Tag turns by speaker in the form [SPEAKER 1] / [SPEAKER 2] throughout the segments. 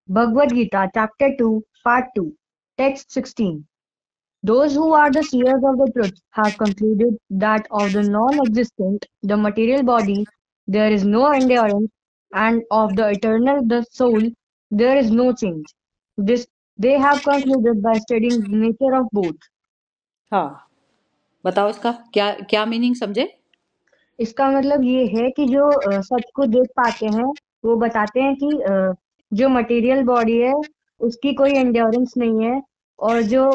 [SPEAKER 1] Bhagavad Gita, Chapter 2, Part 2, Text 16. Those who are the seers of the truth have concluded that of the non-existent, the material body, there is no endurance, and of the eternal, the soul, there is no change. This they have concluded by studying the nature of both.
[SPEAKER 2] हाँ, बताओ इसका क्या क्या meaning समझे?
[SPEAKER 1] इसका मतलब ये है कि जो सच को देख पाते हैं, वो बताते हैं कि जो मटेरियल बॉडी है, उसकी कोई एंड्योरेंस नहीं है, और जो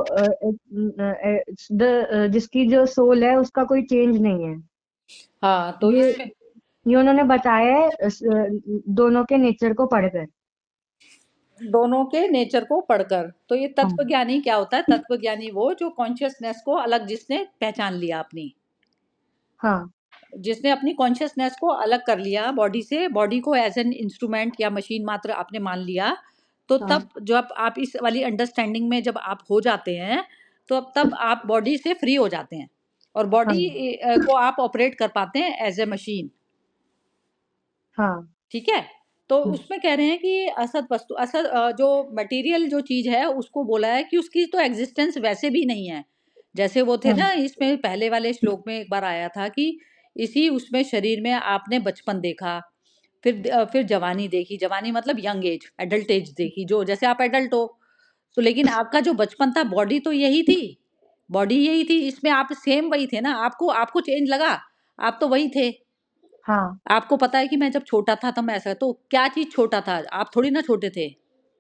[SPEAKER 1] जिसकी जो सोल है, उसका कोई चेंज नहीं है।
[SPEAKER 2] हाँ, तो
[SPEAKER 1] ये
[SPEAKER 2] इसमें
[SPEAKER 1] ये उन्होंने बताया है दोनों के नेचर को पढ़कर।
[SPEAKER 2] दोनों के नेचर को पढ़कर, तो ये
[SPEAKER 1] हाँ,
[SPEAKER 2] तत्वज्ञानी क्या होता है? तत्वज्ञानी वो जो कॉन्शियसनेस को अलग जिसने पहचान लिया अपनी,
[SPEAKER 1] हाँ,
[SPEAKER 2] जिसने अपनी कॉन्शियसनेस को अलग कर लिया बॉडी से, बॉडी को एज एन इंस्ट्रूमेंट या मशीन मात्र आपने मान लिया, तो
[SPEAKER 1] हाँ,
[SPEAKER 2] तब जब आप इस वाली अंडरस्टैंडिंग में जब आप हो जाते हैं, तो अब तब आप बॉडी से फ्री हो जाते हैं और
[SPEAKER 1] हाँ,
[SPEAKER 2] बॉडी को आप ऑपरेट कर पाते हैं एज ए मशीन।
[SPEAKER 1] हाँ,
[SPEAKER 2] ठीक है? तो
[SPEAKER 1] हम्म,
[SPEAKER 2] उसमें कह रहे हैं कि असत वस्तु असत जो मटेरियल जो चीज़ है उसको बोला है कि उसकी तो एग्जिस्टेंस वैसे भी नहीं है। जैसे वो थे
[SPEAKER 1] हाँ,
[SPEAKER 2] ना, इसमें पहले वाले श्लोक में एक बार आया था कि इसी उसमें शरीर में आपने बचपन देखा, फिर जवानी देखी, जवानी मतलब यंग एज, एडल्ट एज देखी, जो जैसे आप एडल्ट हो। तो लेकिन आपका जो बचपन था, बॉडी तो यही थी, बॉडी यही थी, इसमें आप सेम वही थे ना, आपको आपको चेंज लगा? आप तो वही थे।
[SPEAKER 1] हाँ,
[SPEAKER 2] आपको पता है कि मैं जब छोटा था तब मैं ऐसा, तो क्या चीज़ छोटा था? आप थोड़ी ना छोटे थे।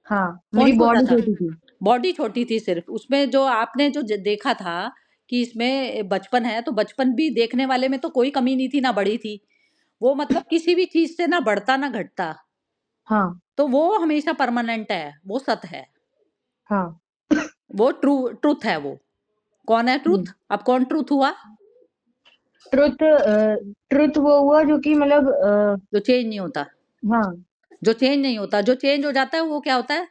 [SPEAKER 1] हाँ,
[SPEAKER 2] कौन
[SPEAKER 1] मेरी
[SPEAKER 2] छोटा
[SPEAKER 1] बॉडी
[SPEAKER 2] था?
[SPEAKER 1] छोटी थी।
[SPEAKER 2] बॉडी छोटी थी सिर्फ, उसमें जो आपने जो देखा था कि इसमें बचपन है, तो बचपन भी देखने वाले में तो कोई कमी नहीं थी ना बड़ी थी। वो मतलब किसी भी चीज से ना बढ़ता ना घटता,
[SPEAKER 1] हाँ,
[SPEAKER 2] तो वो हमेशा परमानेंट है, वो सत्य है,
[SPEAKER 1] हाँ,
[SPEAKER 2] वो ट्रूथ है वो। कौन है ट्रूथ? अब कौन ट्रूथ हुआ?
[SPEAKER 1] ट्रुथ। ट्रुथ वो हुआ जो कि मतलब
[SPEAKER 2] जो चेंज नहीं होता।
[SPEAKER 1] हाँ,
[SPEAKER 2] जो चेंज नहीं होता, जो चेंज हो जाता है वो क्या होता है?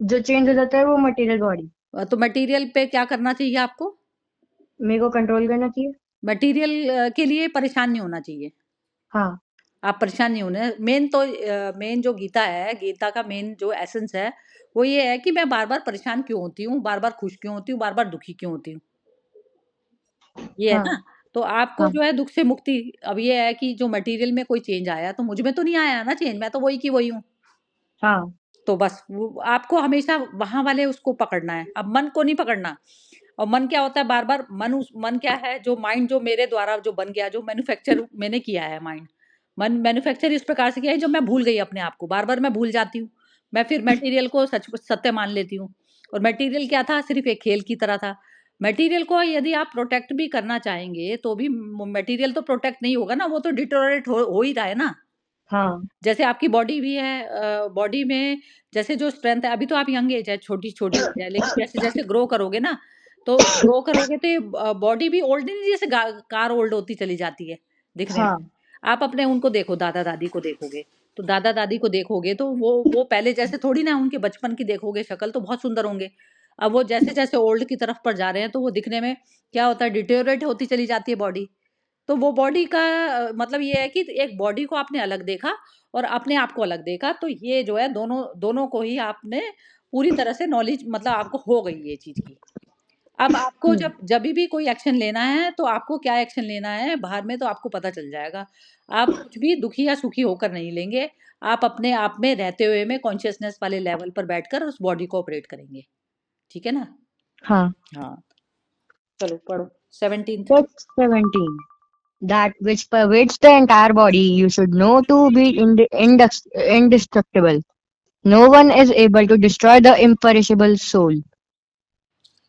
[SPEAKER 1] जो चेंज हो जाता है वो मटेरियल बॉडी।
[SPEAKER 2] तो मटेरियल पे क्या करना चाहिए आपको?
[SPEAKER 1] मेरे को कंट्रोल करना चाहिए।
[SPEAKER 2] मटेरियल के लिए परेशान नहीं होना चाहिए।
[SPEAKER 1] हाँ,
[SPEAKER 2] आप परेशान नहीं होने, मेन तो मेन जो गीता है, गीता का मेन जो एसेंस है, वो ये है कि मैं बार बार परेशान क्यों होती हूँ, बार बार खुश क्यों होती हूँ, बार बार दुखी क्यों होती हूँ, ये है
[SPEAKER 1] हाँ,
[SPEAKER 2] ना। तो आपको
[SPEAKER 1] हाँ,
[SPEAKER 2] जो है दुख से मुक्ति, अब ये है कि जो मटेरियल में कोई चेंज आया तो मुझ में तो नहीं आया ना चेंज, मैं तो वही की वही हूँ।
[SPEAKER 1] हाँ,
[SPEAKER 2] तो बस वो आपको हमेशा वहां वाले उसको पकड़ना है, अब मन को नहीं पकड़ना। और मन क्या होता है? बार बार मन, उस मन क्या है? जो माइंड जो मेरे द्वारा जो बन गया, जो मैन्युफैक्चर मैंने किया है माइंड, मन मैन्युफैक्चर इस प्रकार से किया है, जब मैं भूल गई अपने आप को, बार बार मैं भूल जाती हूँ, मैं फिर मटेरियल को सच सत्य मान लेती हूँ। और मटेरियल क्या था? सिर्फ एक खेल की तरह था। मटेरियल को यदि आप प्रोटेक्ट भी करना चाहेंगे तो भी मटेरियल तो प्रोटेक्ट नहीं होगा ना, वो तो डिटोरेट हो ही रहा है ना।
[SPEAKER 1] हाँ,
[SPEAKER 2] जैसे आपकी बॉडी भी है, बॉडी में जैसे जो स्ट्रेंथ है, अभी तो आप यंग एज है, छोटी छोटी एज है, लेकिन जैसे जैसे ग्रो करोगे ना, तो ग्रो करोगे तो ये बॉडी भी ओल्ड नहीं, जैसे कार ओल्ड होती चली जाती है दिखने में।
[SPEAKER 1] हाँ,
[SPEAKER 2] आप अपने उनको देखो, दादा दादी को देखोगे, तो दादा दादी को देखोगे तो वो पहले जैसे थोड़ी ना, उनके बचपन की देखोगे शक्ल तो बहुत सुंदर होंगे। अब वो जैसे जैसे ओल्ड की तरफ पर जा रहे हैं, तो वो दिखने में क्या होता है? डिटेरियोरेट होती चली जाती है बॉडी। तो वो बॉडी का मतलब ये है कि एक बॉडी को आपने अलग देखा और अपने आप को अलग देखा, तो ये जो है दोनों दोनों को ही आपने पूरी तरह से नॉलेज, मतलब आपको हो गई ये चीज की। अब आपको
[SPEAKER 1] हम्म,
[SPEAKER 2] जब भी कोई एक्शन लेना है, तो आपको क्या एक्शन लेना है बाहर में, तो आपको पता चल जाएगा। आप कुछ भी दुखी या सुखी होकर नहीं लेंगे, आप अपने आप में रहते हुए में कॉन्शियसनेस वाले लेवल पर बैठकर उस बॉडी को ऑपरेट करेंगे। ठीक है ना?
[SPEAKER 1] हाँ।
[SPEAKER 2] हाँ, चलो पढ़ो 17th।
[SPEAKER 1] Text 17. That which pervades the entire body you should know to be indestructible. No one is able to destroy the imperishable soul.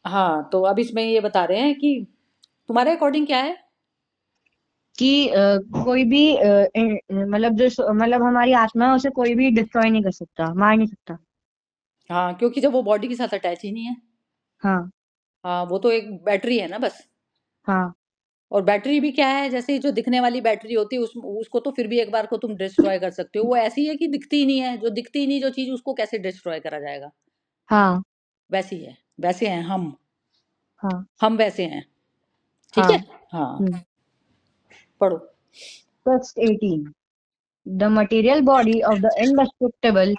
[SPEAKER 2] हाँ, तो अब इसमें ये बता रहे हैं कि तुम्हारे अकॉर्डिंग क्या है?
[SPEAKER 1] कि कोई भी मतलब मतलब हमारी आत्मा है, उसे कोई भी डिस्ट्रॉय नहीं कर सकता, मार नहीं सकता।
[SPEAKER 2] हाँ, क्योंकि जब वो बॉडी के साथ अटैच ही नहीं है।
[SPEAKER 1] हाँ,
[SPEAKER 2] हाँ, वो तो एक बैटरी है ना बस।
[SPEAKER 1] हाँ,
[SPEAKER 2] और बैटरी भी क्या है? जैसे जो दिखने वाली बैटरी होती है, उसको तो फिर भी एक बार को तुम डिस्ट्रॉय कर सकते हो, वो ऐसी है कि दिखती ही नहीं है, जो दिखती ही नहीं जो चीज, उसको कैसे डिस्ट्रॉय करा जाएगा?
[SPEAKER 1] हाँ,
[SPEAKER 2] वैसी है, वैसे हैं हम।
[SPEAKER 1] हाँ,
[SPEAKER 2] हम वैसे हैं। ठीक
[SPEAKER 1] हाँ।
[SPEAKER 2] है। हाँ,
[SPEAKER 1] हम्म।
[SPEAKER 2] पढ़ो।
[SPEAKER 1] Text 18. The material body of the indestructible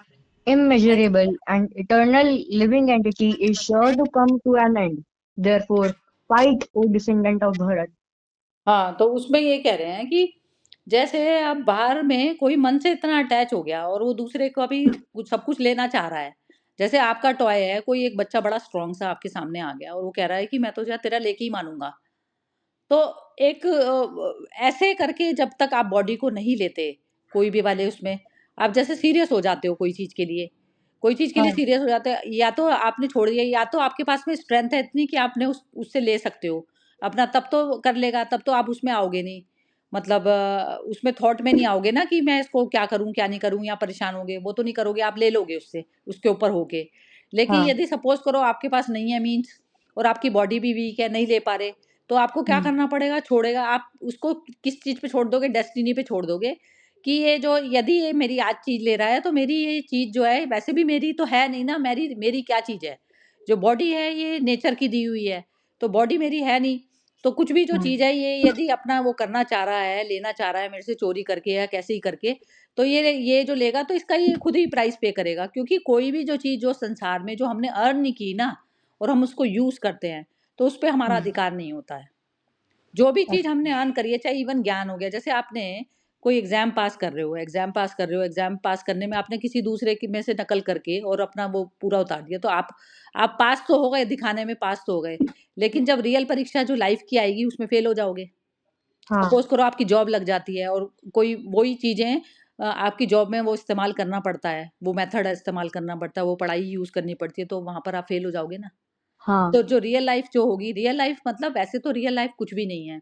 [SPEAKER 1] immeasurable, and eternal living entity is sure to come to an end. Therefore, fight, O descendant of Bharat.
[SPEAKER 2] हाँ, तो उसमें ये कह रहे हैं कि जैसे अब बाहर में कोई मन से इतना अटैच हो गया और वो दूसरे को अभी कुछ सब कुछ लेना चाह रहा है। जैसे आपका टॉय है, कोई एक बच्चा बड़ा स्ट्रॉन्ग सा आपके सामने आ गया और वो कह रहा है कि मैं तो जा तेरा लेके ही मानूँगा। तो एक ऐसे करके जब तक आप बॉडी को नहीं लेते, कोई भी वाले उसमें, आप जैसे सीरियस हो जाते हो कोई चीज़ के लिए
[SPEAKER 1] हाँ,
[SPEAKER 2] सीरियस हो जाते हैं, या तो आपने छोड़ दिया या तो आपके पास में स्ट्रेंथ है इतनी कि आपने उससे ले सकते हो। अपना तब तो कर लेगा, तब तो आप उसमें आओगे नहीं। मतलब उसमें थॉट में नहीं आओगे ना कि मैं इसको क्या करूँ, क्या नहीं करूँ या परेशान होगे, वो तो नहीं करोगे, आप ले लोगे उससे, उसके ऊपर होके। लेकिन
[SPEAKER 1] हाँ,
[SPEAKER 2] यदि सपोज़ करो आपके पास नहीं है मीन्स और आपकी बॉडी भी वीक है, नहीं ले पा रहे, तो आपको क्या
[SPEAKER 1] हम्म,
[SPEAKER 2] करना पड़ेगा? छोड़ेगा आप उसको, किस चीज़ पे छोड़ दोगे? डेस्टिनी पे छोड़ दोगे कि ये जो, यदि ये मेरी आज चीज़ ले रहा है तो मेरी ये चीज़ जो है वैसे भी मेरी तो है नहीं ना, मेरी मेरी क्या चीज़ है? जो बॉडी है ये नेचर की दी हुई है, तो बॉडी मेरी है नहीं। तो कुछ भी जो
[SPEAKER 1] हाँ,
[SPEAKER 2] चीज़ है ये यदि अपना वो करना चाह रहा है, लेना चाह रहा है मेरे से चोरी करके या कैसे ही करके, तो ये जो लेगा तो इसका ये खुद ही प्राइस पे करेगा, क्योंकि कोई भी जो चीज़ जो संसार में जो हमने अर्न नहीं की ना और हम उसको यूज़ करते हैं, तो उस पे हमारा
[SPEAKER 1] हाँ,
[SPEAKER 2] अधिकार नहीं होता है। जो भी चीज़
[SPEAKER 1] अच्छा,
[SPEAKER 2] हमने अर्न करी है, चाहे इवन ज्ञान हो गया, जैसे आपने कोई एग्ज़ाम पास करने में आपने किसी दूसरे की में से नकल करके और अपना वो पूरा उतार दिया, तो आप पास तो हो गए, दिखाने में पास तो हो गए, लेकिन जब रियल परीक्षा जो लाइफ़ की आएगी उसमें फ़ेल हो जाओगे।
[SPEAKER 1] हाँ,
[SPEAKER 2] सपोज़ करो आपकी जॉब लग जाती है और कोई वही चीज़ें आपकी जॉब में वो इस्तेमाल करना पड़ता है, वो मेथड इस्तेमाल करना पड़ता है, वो पढ़ाई यूज़ करनी पड़ती है, तो वहाँ पर आप फ़ेल हो जाओगे ना।
[SPEAKER 1] हाँ,
[SPEAKER 2] तो जो रियल लाइफ़ जो होगी, रियल लाइफ़ मतलब वैसे तो रियल लाइफ़ कुछ भी नहीं है।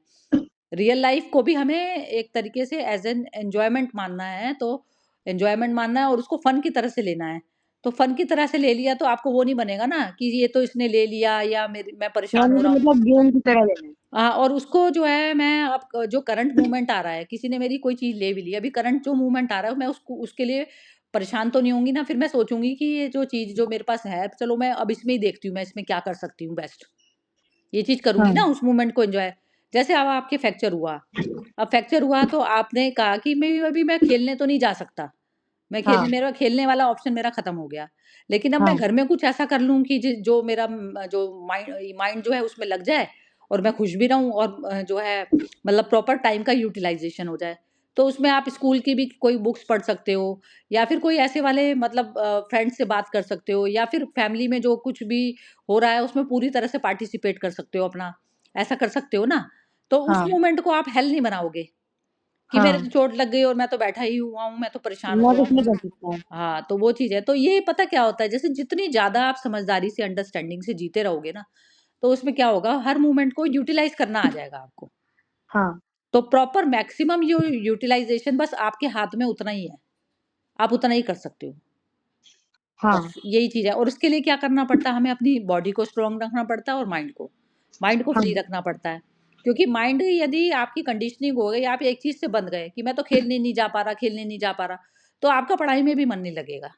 [SPEAKER 2] रियल लाइफ़ को भी हमें एक तरीके से एज़ एन एन्जॉयमेंट मानना है, तो एन्जॉयमेंट मानना है और उसको फ़न की तरह से लेना है। तो फ़न की तरह से ले लिया तो आपको वो नहीं बनेगा ना कि ये तो इसने ले लिया या मैं परेशान
[SPEAKER 1] यानी
[SPEAKER 2] हो
[SPEAKER 1] कि
[SPEAKER 2] रहा हूँ।
[SPEAKER 1] मतलब गेम की तरह लेना है।
[SPEAKER 2] और उसको जो है मैं अब जो करंट मूवमेंट आ रहा है, किसी ने मेरी कोई चीज़ ले भी ली, अभी करंट जो मूवमेंट आ रहा है मैं उसको उसके लिए परेशान तो नहीं होंगी ना, फिर मैं सोचूँगी कि ये जो चीज़ जो मेरे पास है, चलो मैं अब इसमें ही देखती हूँ, मैं इसमें क्या कर सकती हूँ बेस्ट। ये चीज़ करूँगी
[SPEAKER 1] हाँ,
[SPEAKER 2] ना उस मोमेंट को एन्जॉय। जैसे अब आपके फ्रैक्चर हुआ, अब फ्रैक्चर हुआ तो आपने कहा कि मैं अभी मैं खेलने तो नहीं जा सकता।
[SPEAKER 1] हाँ,
[SPEAKER 2] मेरा खेलने वाला ऑप्शन मेरा खत्म हो गया। लेकिन अब मैं
[SPEAKER 1] हाँ,
[SPEAKER 2] घर में कुछ ऐसा कर लूँ कि जो मेरा जो माइंड माइंड जो है उसमें लग जाए और मैं खुश भी रहूँ और जो है मतलब प्रॉपर टाइम का यूटिलाइज़ेशन हो जाए। तो उसमें आप स्कूल की भी कोई बुक्स पढ़ सकते हो या फिर कोई ऐसे वाले मतलब फ्रेंड्स से बात कर सकते हो या फिर फैमिली में जो कुछ भी हो रहा है उसमें पूरी तरह से पार्टिसिपेट कर सकते हो अपना, ऐसा कर सकते हो ना। तो उस
[SPEAKER 1] हाँ,
[SPEAKER 2] मोमेंट को आप हेल नहीं बनाओगे कि मेरे तो
[SPEAKER 1] हाँ,
[SPEAKER 2] चोट लग गई और मैं तो बैठा ही हुआ हूँ, मैं तो परेशान
[SPEAKER 1] मैं
[SPEAKER 2] हुआ
[SPEAKER 1] कुछ नहीं
[SPEAKER 2] हूँ।
[SPEAKER 1] कर सकता।
[SPEAKER 2] हाँ, तो वो चीज़ है। तो ये पता क्या होता है, जैसे जितनी ज़्यादा आप समझदारी से, अंडरस्टैंडिंग से जीते रहोगे ना, तो उसमें क्या होगा, हर मोमेंट को यूटिलाइज़ करना आ जाएगा आपको।
[SPEAKER 1] हाँ,
[SPEAKER 2] तो प्रॉपर मैक्सिमम यूटिलाइज़ेशन बस आपके हाथ में उतना ही है, आप उतना ही कर सकते हो।
[SPEAKER 1] हाँ,
[SPEAKER 2] बस यही चीज़ है और उसके लिए क्या करना पड़ता है, हमें अपनी बॉडी को स्ट्रॉन्ग रखना पड़ता है और माइंड को फ्री
[SPEAKER 1] हाँ,
[SPEAKER 2] रखना पड़ता है। क्योंकि माइंड यदि आपकी कंडीशनिंग हो गई, आप एक चीज़ से बंध गए कि मैं तो खेलने नहीं जा पा रहा, तो आपका पढ़ाई में भी मन नहीं लगेगा।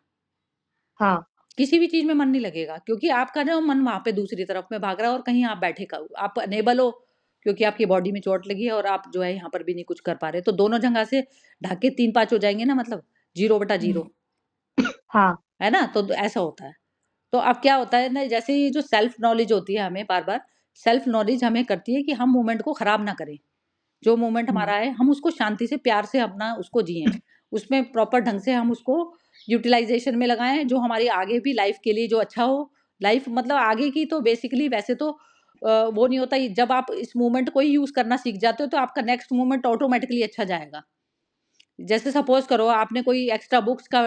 [SPEAKER 1] हाँ,
[SPEAKER 2] किसी भी चीज़ में मन नहीं लगेगा क्योंकि आपका ना मन वहाँ पे दूसरी तरफ में भाग रहा है और कहीं आप बैठे का आप अनेबल हो क्योंकि आपकी बॉडी में चोट लगी है और आप जो है यहाँ पर भी नहीं कुछ कर पा रहे। तो दोनों जगह से ढाके 3-5 हो जाएँगे ना, मतलब 0/0,
[SPEAKER 1] हम्म, हाँ,
[SPEAKER 2] है ना? तो ऐसा होता है। तो अब क्या होता है ना, जैसे ये जो सेल्फ नॉलेज होती है हमें बार-बार, सेल्फ नॉलेज हमें करती है कि हम मोमेंट को खराब ना करें। जो मोमेंट
[SPEAKER 1] हम्म,
[SPEAKER 2] हमारा है हम उसको शांति से प्यार से अपना उसको जिएँ। उसमें प्रॉपर ढंग से हम उसको यूटिलाइज़ेशन में लगाएँ जो हमारी आगे भी लाइफ़ के लिए जो अच्छा हो। लाइफ़ मतलब आगे की तो बेसिकली वैसे तो वो नहीं होता, ये जब आप इस मोमेंट को ही यूज़ करना सीख जाते हो तो आपका नेक्स्ट मोमेंट ऑटोमैटिकली अच्छा जाएगा। जैसे सपोज़ करो आपने कोई एक्स्ट्रा बुक्स का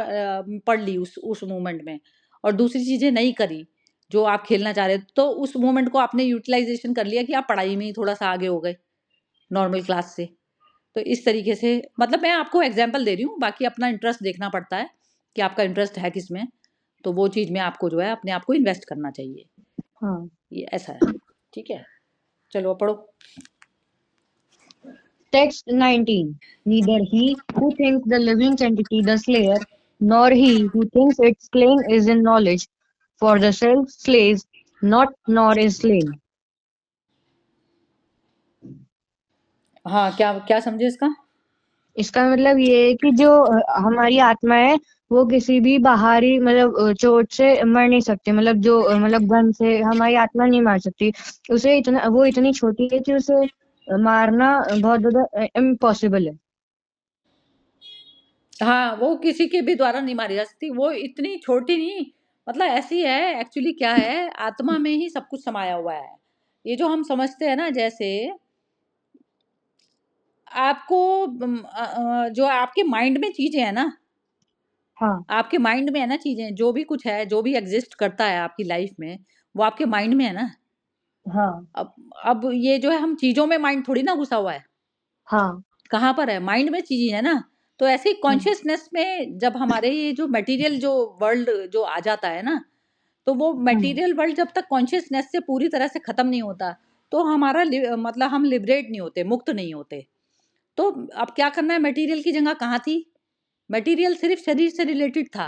[SPEAKER 2] पढ़ ली उस मोमेंट में और दूसरी चीज़ें नहीं करी, जो आप खेलना चाह रहे थे, तो उस मोमेंट को आपने यूटिलाइज़ेशन कर लिया कि आप पढ़ाई में ही थोड़ा-सा आगे हो गए, नॉर्मल क्लास से। तो इस तरीके से मतलब मैं आपको एग्ज़ाम्पल दे रही हूँ, बाकी अपना इंटरेस्ट देखना पड़ता है कि आपका इंटरेस्ट है किसमें, तो वो चीज़ में आपको जो है अपने आप को इन्वेस्ट करना चाहिए।
[SPEAKER 1] हाँ।
[SPEAKER 2] ये ऐसा है, ठीक है? चलो अब पढ़ो।
[SPEAKER 1] Text 19. Neither he who thinks the living entity the slayer, nor he who thinks it slain is in knowledge, for the self slays not nor is slain.
[SPEAKER 2] हाँ, क्या क्या समझे इसका?
[SPEAKER 1] इसका मतलब ये है कि जो हमारी आत्मा है वो किसी भी बाहरी मतलब चोट से मर नहीं सकते, मतलब जो मतलब गन से हमारी आत्मा नहीं मार सकती। उसे इतना वो इतनी छोटी है कि उसे मारना बहुत ज्यादा इम्पॉसिबल है।
[SPEAKER 2] हाँ, वो किसी के भी द्वारा नहीं मारी जा सकती। वो इतनी छोटी नहीं, मतलब ऐसी है, एक्चुअली क्या है, आत्मा में ही सब कुछ समाया हुआ है। ये जो हम समझते हैं ना, जैसे आपको जो आपके माइंड में चीजें हैं ना,
[SPEAKER 1] हाँ
[SPEAKER 2] आपके माइंड में है ना चीजें, जो भी कुछ है, जो भी एग्जिस्ट करता है आपकी लाइफ में, वो आपके माइंड में है ना।
[SPEAKER 1] हाँ
[SPEAKER 2] अब अब ये जो है, हम चीजों में माइंड थोड़ी ना घुसा हुआ है।
[SPEAKER 1] हाँ।
[SPEAKER 2] कहाँ पर है? माइंड में चीजें है ना। तो ऐसे ही
[SPEAKER 1] हम्म
[SPEAKER 2] कॉन्शियसनेस में जब हमारे ये जो मटेरियल जो वर्ल्ड जो आ जाता है ना, तो वो
[SPEAKER 1] हम्म
[SPEAKER 2] मटेरियल वर्ल्ड जब तक कॉन्शियसनेस से पूरी तरह से खत्म नहीं होता, तो हमारा मतलब हम लिबरेट नहीं होते, मुक्त नहीं होते। तो अब क्या करना है? मटेरियल की जगह कहाँ थी? मटेरियल सिर्फ शरीर से रिलेटेड था।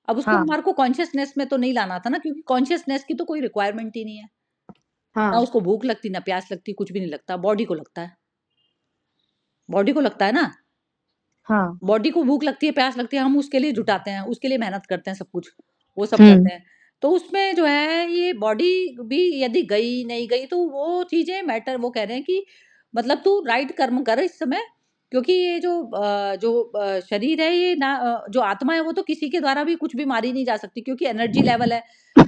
[SPEAKER 2] अब उसको
[SPEAKER 1] हाँ
[SPEAKER 2] हमारे को कॉन्शियसनेस में तो नहीं लाना था ना, क्योंकि कॉन्शियसनेस की तो कोई रिक्वायरमेंट ही नहीं है। ना
[SPEAKER 1] हाँ
[SPEAKER 2] उसको भूख लगती, ना प्यास लगती, कुछ भी नहीं लगता। बॉडी को लगता है, बॉडी को लगता है ना।
[SPEAKER 1] हाँ।
[SPEAKER 2] बॉडी को भूख लगती है, प्यास लगती है, हम उसके लिए जुटाते हैं, उसके लिए मेहनत करते हैं, सब कुछ वो सब
[SPEAKER 1] हम्म
[SPEAKER 2] करते हैं। तो उसमें जो है, ये बॉडी भी यदि गई नहीं गई, तो वो चीजें मैटर, वो कह रहे हैं कि मतलब तू राइट कर्म कर इस समय। क्योंकि ये जो शरीर है, ये ना जो आत्मा है, वो तो किसी के द्वारा भी कुछ भी मारी नहीं जा सकती, क्योंकि एनर्जी लेवल है।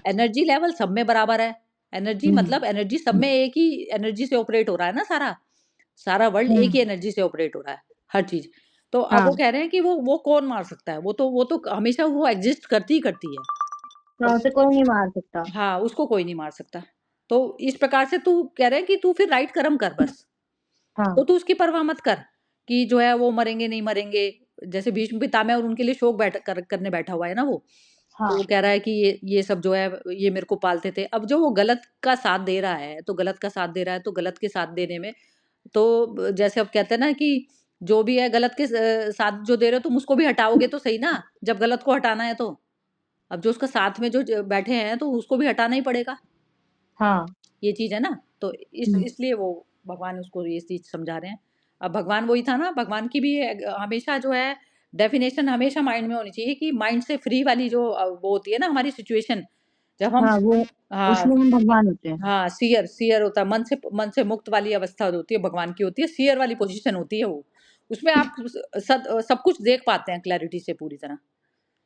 [SPEAKER 2] एनर्जी लेवल सब में बराबर है। एनर्जी
[SPEAKER 1] हम्म
[SPEAKER 2] मतलब एनर्जी सब में एक ही एनर्जी से ऑपरेट हो रहा है ना। सारा सारा वर्ल्ड एक
[SPEAKER 1] हम्म।
[SPEAKER 2] ही एनर्जी से ऑपरेट हो रहा है, हर चीज। तो अब वो
[SPEAKER 1] हाँ
[SPEAKER 2] कह रहे हैं कि वो कौन मार सकता है? वो तो हमेशा वो एग्जिस्ट करती ही करती है।
[SPEAKER 1] हाँ,
[SPEAKER 2] अब
[SPEAKER 1] उसे कोई नहीं मार सकता।
[SPEAKER 2] हाँ, उसको कोई नहीं मार सकता। तो इस प्रकार से तू कह रहे हैं कि तू फिर राइट कर्म कर बस। तो
[SPEAKER 1] हाँ
[SPEAKER 2] तू उसकी परवाह मत कर कि जो है वो मरेंगे नहीं मरेंगे। जैसे भीष्म पितामह और उनके लिए शोक करने बैठा हुआ है ना वो। तो वो
[SPEAKER 1] हाँ
[SPEAKER 2] कह रहा है कि ये सब जो है, ये मेरे को पालते थे। अब जो वो गलत का साथ दे रहा है, तो गलत का साथ दे रहा है, तो गलत के साथ देने में, तो जैसे अब कहते हैं ना कि जो भी है गलत के साथ जो दे रहे हो, तुम उसको भी हटाओगे तो सही ना, जब गलत को हटाना है तो। अब जो उसका साथ में जो बैठे हैं, तो उसको भी हटाना ही पड़ेगा।
[SPEAKER 1] हाँ।
[SPEAKER 2] ये चीज है ना। तो
[SPEAKER 1] हम्म
[SPEAKER 2] इसलिए वो भगवान उसको ये चीज समझा रहे हैं। अब भगवान वही था ना, भगवान की भी हमेशा जो है डेफिनेशन हमेशा माइंड में होनी चाहिए कि माइंड से फ्री वाली जो वो होती है ना हमारी सिचुएशन, जब हम
[SPEAKER 1] हाँ। वो
[SPEAKER 2] हाँ
[SPEAKER 1] उसमें हम भगवान होते हैं।
[SPEAKER 2] हाँ, सियर होता है, मन से मुक्त वाली अवस्था होती है, भगवान की होती है, सियर वाली पोजीशन होती है वो। उसमें आप सब कुछ देख पाते हैं क्लैरिटी से पूरी तरह।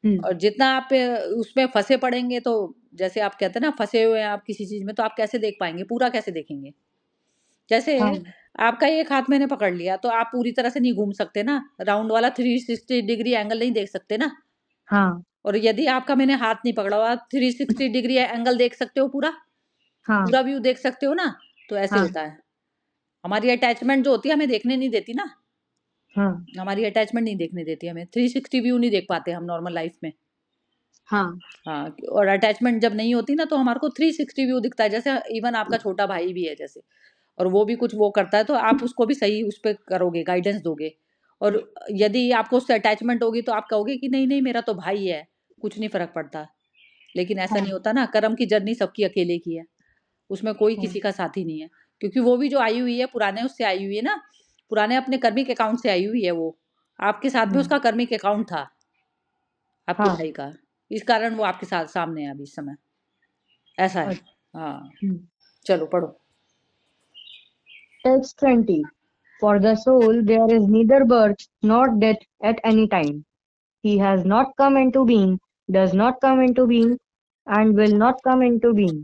[SPEAKER 1] हम्म।
[SPEAKER 2] और जितना आप उसमें फंसे पड़ेंगे, तो जैसे आप कहते हैं ना, फंसे हुए हैं आप किसी चीज में, तो आप कैसे देख पाएंगे? पूरा कैसे देखेंगे? जैसे
[SPEAKER 1] हाँ
[SPEAKER 2] आपका एक हाथ मैंने पकड़ लिया, तो आप पूरी तरह से नहीं घूम सकते ना, राउंड वाला 360 डिग्री एंगल नहीं देख सकते ना।
[SPEAKER 1] हाँ
[SPEAKER 2] और यदि आपका मैंने हाथ नहीं पकड़ा हुआ, 360 डिग्री एंगल देख सकते हो पूरा,
[SPEAKER 1] हाँ
[SPEAKER 2] पूरा व्यू देख सकते हो ना। तो ऐसे
[SPEAKER 1] हाँ
[SPEAKER 2] होता है। हमारी अटैचमेंट जो होती है, हमें देखने नहीं देती ना।
[SPEAKER 1] हाँ
[SPEAKER 2] हमारी अटैचमेंट नहीं देखने देती हमें, 360 व्यू नहीं देख पाते हम नॉर्मल लाइफ में।
[SPEAKER 1] हाँ
[SPEAKER 2] हाँ, और अटैचमेंट जब नहीं होती ना, तो हमारे को 360 व्यू दिखता है। जैसे इवन आपका छोटा भाई भी है जैसे, और वो भी कुछ वो करता है, तो आप उसको भी सही उस पर करोगे, गाइडेंस दोगे। और यदि आपको उससे अटैचमेंट होगी, तो आप कहोगे कि नहीं नहीं, मेरा तो भाई है, कुछ नहीं फर्क पड़ता। लेकिन ऐसा नहीं
[SPEAKER 1] हाँ
[SPEAKER 2] होता ना, कर्म की जर्नी सबकी अकेले की है। उसमें कोई
[SPEAKER 1] हाँ
[SPEAKER 2] किसी का साथी नहीं है। क्योंकि वो भी जो आई हुई है, पुराने उससे आई हुई है ना, पुराने अपने कर्मिक अकाउंट से आई हुई है वो। आपके साथ भी
[SPEAKER 1] हम्म,
[SPEAKER 2] उसका कर्मिक अकाउंट था, आपके
[SPEAKER 1] हाँ।
[SPEAKER 2] भाई का। इस कारण वो आपके साथ सामने है अभी इस समय। ऐसा है।
[SPEAKER 1] अच्छा।
[SPEAKER 2] हाँ,
[SPEAKER 1] हम्म।
[SPEAKER 2] चलो पढ़ो।
[SPEAKER 1] Text 20. For the soul there is neither birth nor death at any time. He has not come into being, does not come into being, and will not come into being.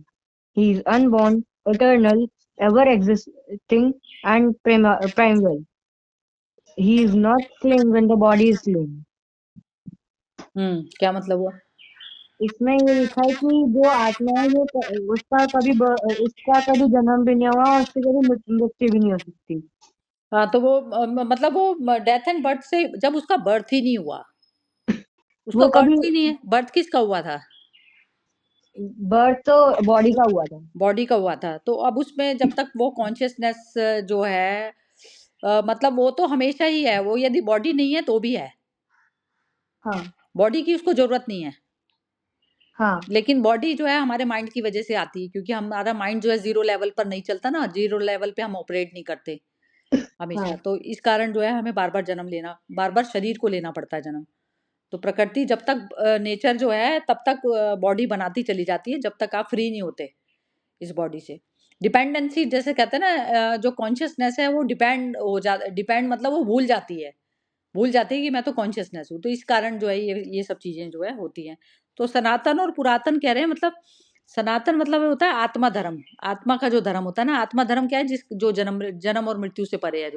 [SPEAKER 1] He is unborn, eternal, ever existing, and primal. He is not slain when the body is slain.
[SPEAKER 2] क्या मतलब हुआ?
[SPEAKER 1] इसमें ये लिखा है कि जो आत्मा है वो उसका कभी जन्म भी नहीं हुआ और उसकी कभी मृत्यु भी नहीं हो सकती।
[SPEAKER 2] हाँ, तो वो मतलब वो डेथ एंड बर्थ से, जब उसका बर्थ ही नहीं हुआ, उसका
[SPEAKER 1] वो कभी
[SPEAKER 2] बर्थ ही नहीं है। बर्थ किसका हुआ था?
[SPEAKER 1] बर्थ तो बॉडी का हुआ था।
[SPEAKER 2] बॉडी का हुआ था। तो अब उसमें जब तक वो कॉन्शियसनेस जो है, मतलब वो तो हमेशा ही है। वो यदि बॉडी नहीं है तो भी है।
[SPEAKER 1] हाँ
[SPEAKER 2] बॉडी की उसको जरूरत नहीं है।
[SPEAKER 1] हाँ
[SPEAKER 2] लेकिन बॉडी जो है हमारे माइंड की वजह से आती है, क्योंकि हमारा माइंड जो है जीरो लेवल पर नहीं चलता ना, जीरो लेवल पे हम ऑपरेट नहीं करते हमेशा।
[SPEAKER 1] हाँ
[SPEAKER 2] तो इस कारण जो है हमें बार बार जन्म लेना, बार बार शरीर को लेना पड़ता है जन्म। तो प्रकृति जब तक नेचर जो है तब तक बॉडी बनाती चली जाती है, जब तक आप फ्री नहीं होते इस बॉडी से। डिपेंडेंसी जैसे कहते हैं ना, जो कॉन्शियसनेस है वो डिपेंड मतलब वो भूल जाती है कि मैं तो कॉन्शियसनेस हूँ। तो इस कारण जो है ये सब चीजें जो है होती हैं। तो सनातन और पुरातन कह रहे हैं, मतलब सनातन मतलब होता है आत्मा धर्म, आत्मा का जो धर्म होता है ना। आत्मा धर्म क्या है, जिस जो जन्म जन्म और मृत्यु से परे है,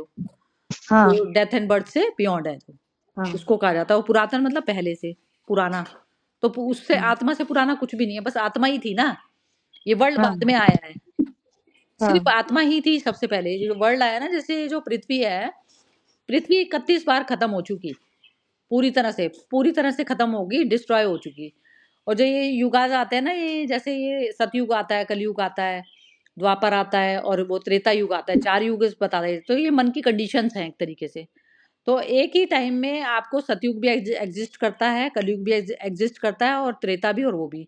[SPEAKER 1] हाँ
[SPEAKER 2] जो डेथ एंड बर्थ से बियॉन्ड है, जो
[SPEAKER 1] हाँ
[SPEAKER 2] उसको कहा जाता है। और पुरातन मतलब पहले से पुराना। तो उससे
[SPEAKER 1] हाँ
[SPEAKER 2] आत्मा से पुराना कुछ भी नहीं है, बस आत्मा ही थी ना। ये वर्ल्ड
[SPEAKER 1] हाँ
[SPEAKER 2] बाद में आया है, सिर्फ
[SPEAKER 1] हाँ
[SPEAKER 2] आत्मा ही थी सबसे पहले। ये जो वर्ल्ड आया ना, जैसे ये जो पृथ्वी है, पृथ्वी 31 बार खत्म हो चुकी, पूरी तरह से खत्म होगी, डिस्ट्रॉय हो चुकी। और जो ये युगाज आते हैं ना, ये जैसे ये सतयुग आता है, कलयुग आता है, द्वापर आता है और वो त्रेता युग आता है। 4 युग बता रहे। तो ये मन की कंडीशंस हैं एक तरीके से। तो एक ही टाइम में आपको सतयुग भी एग्जिस्ट करता है, कलयुग भी एग्जिस्ट करता है, और त्रेता भी और वो भी।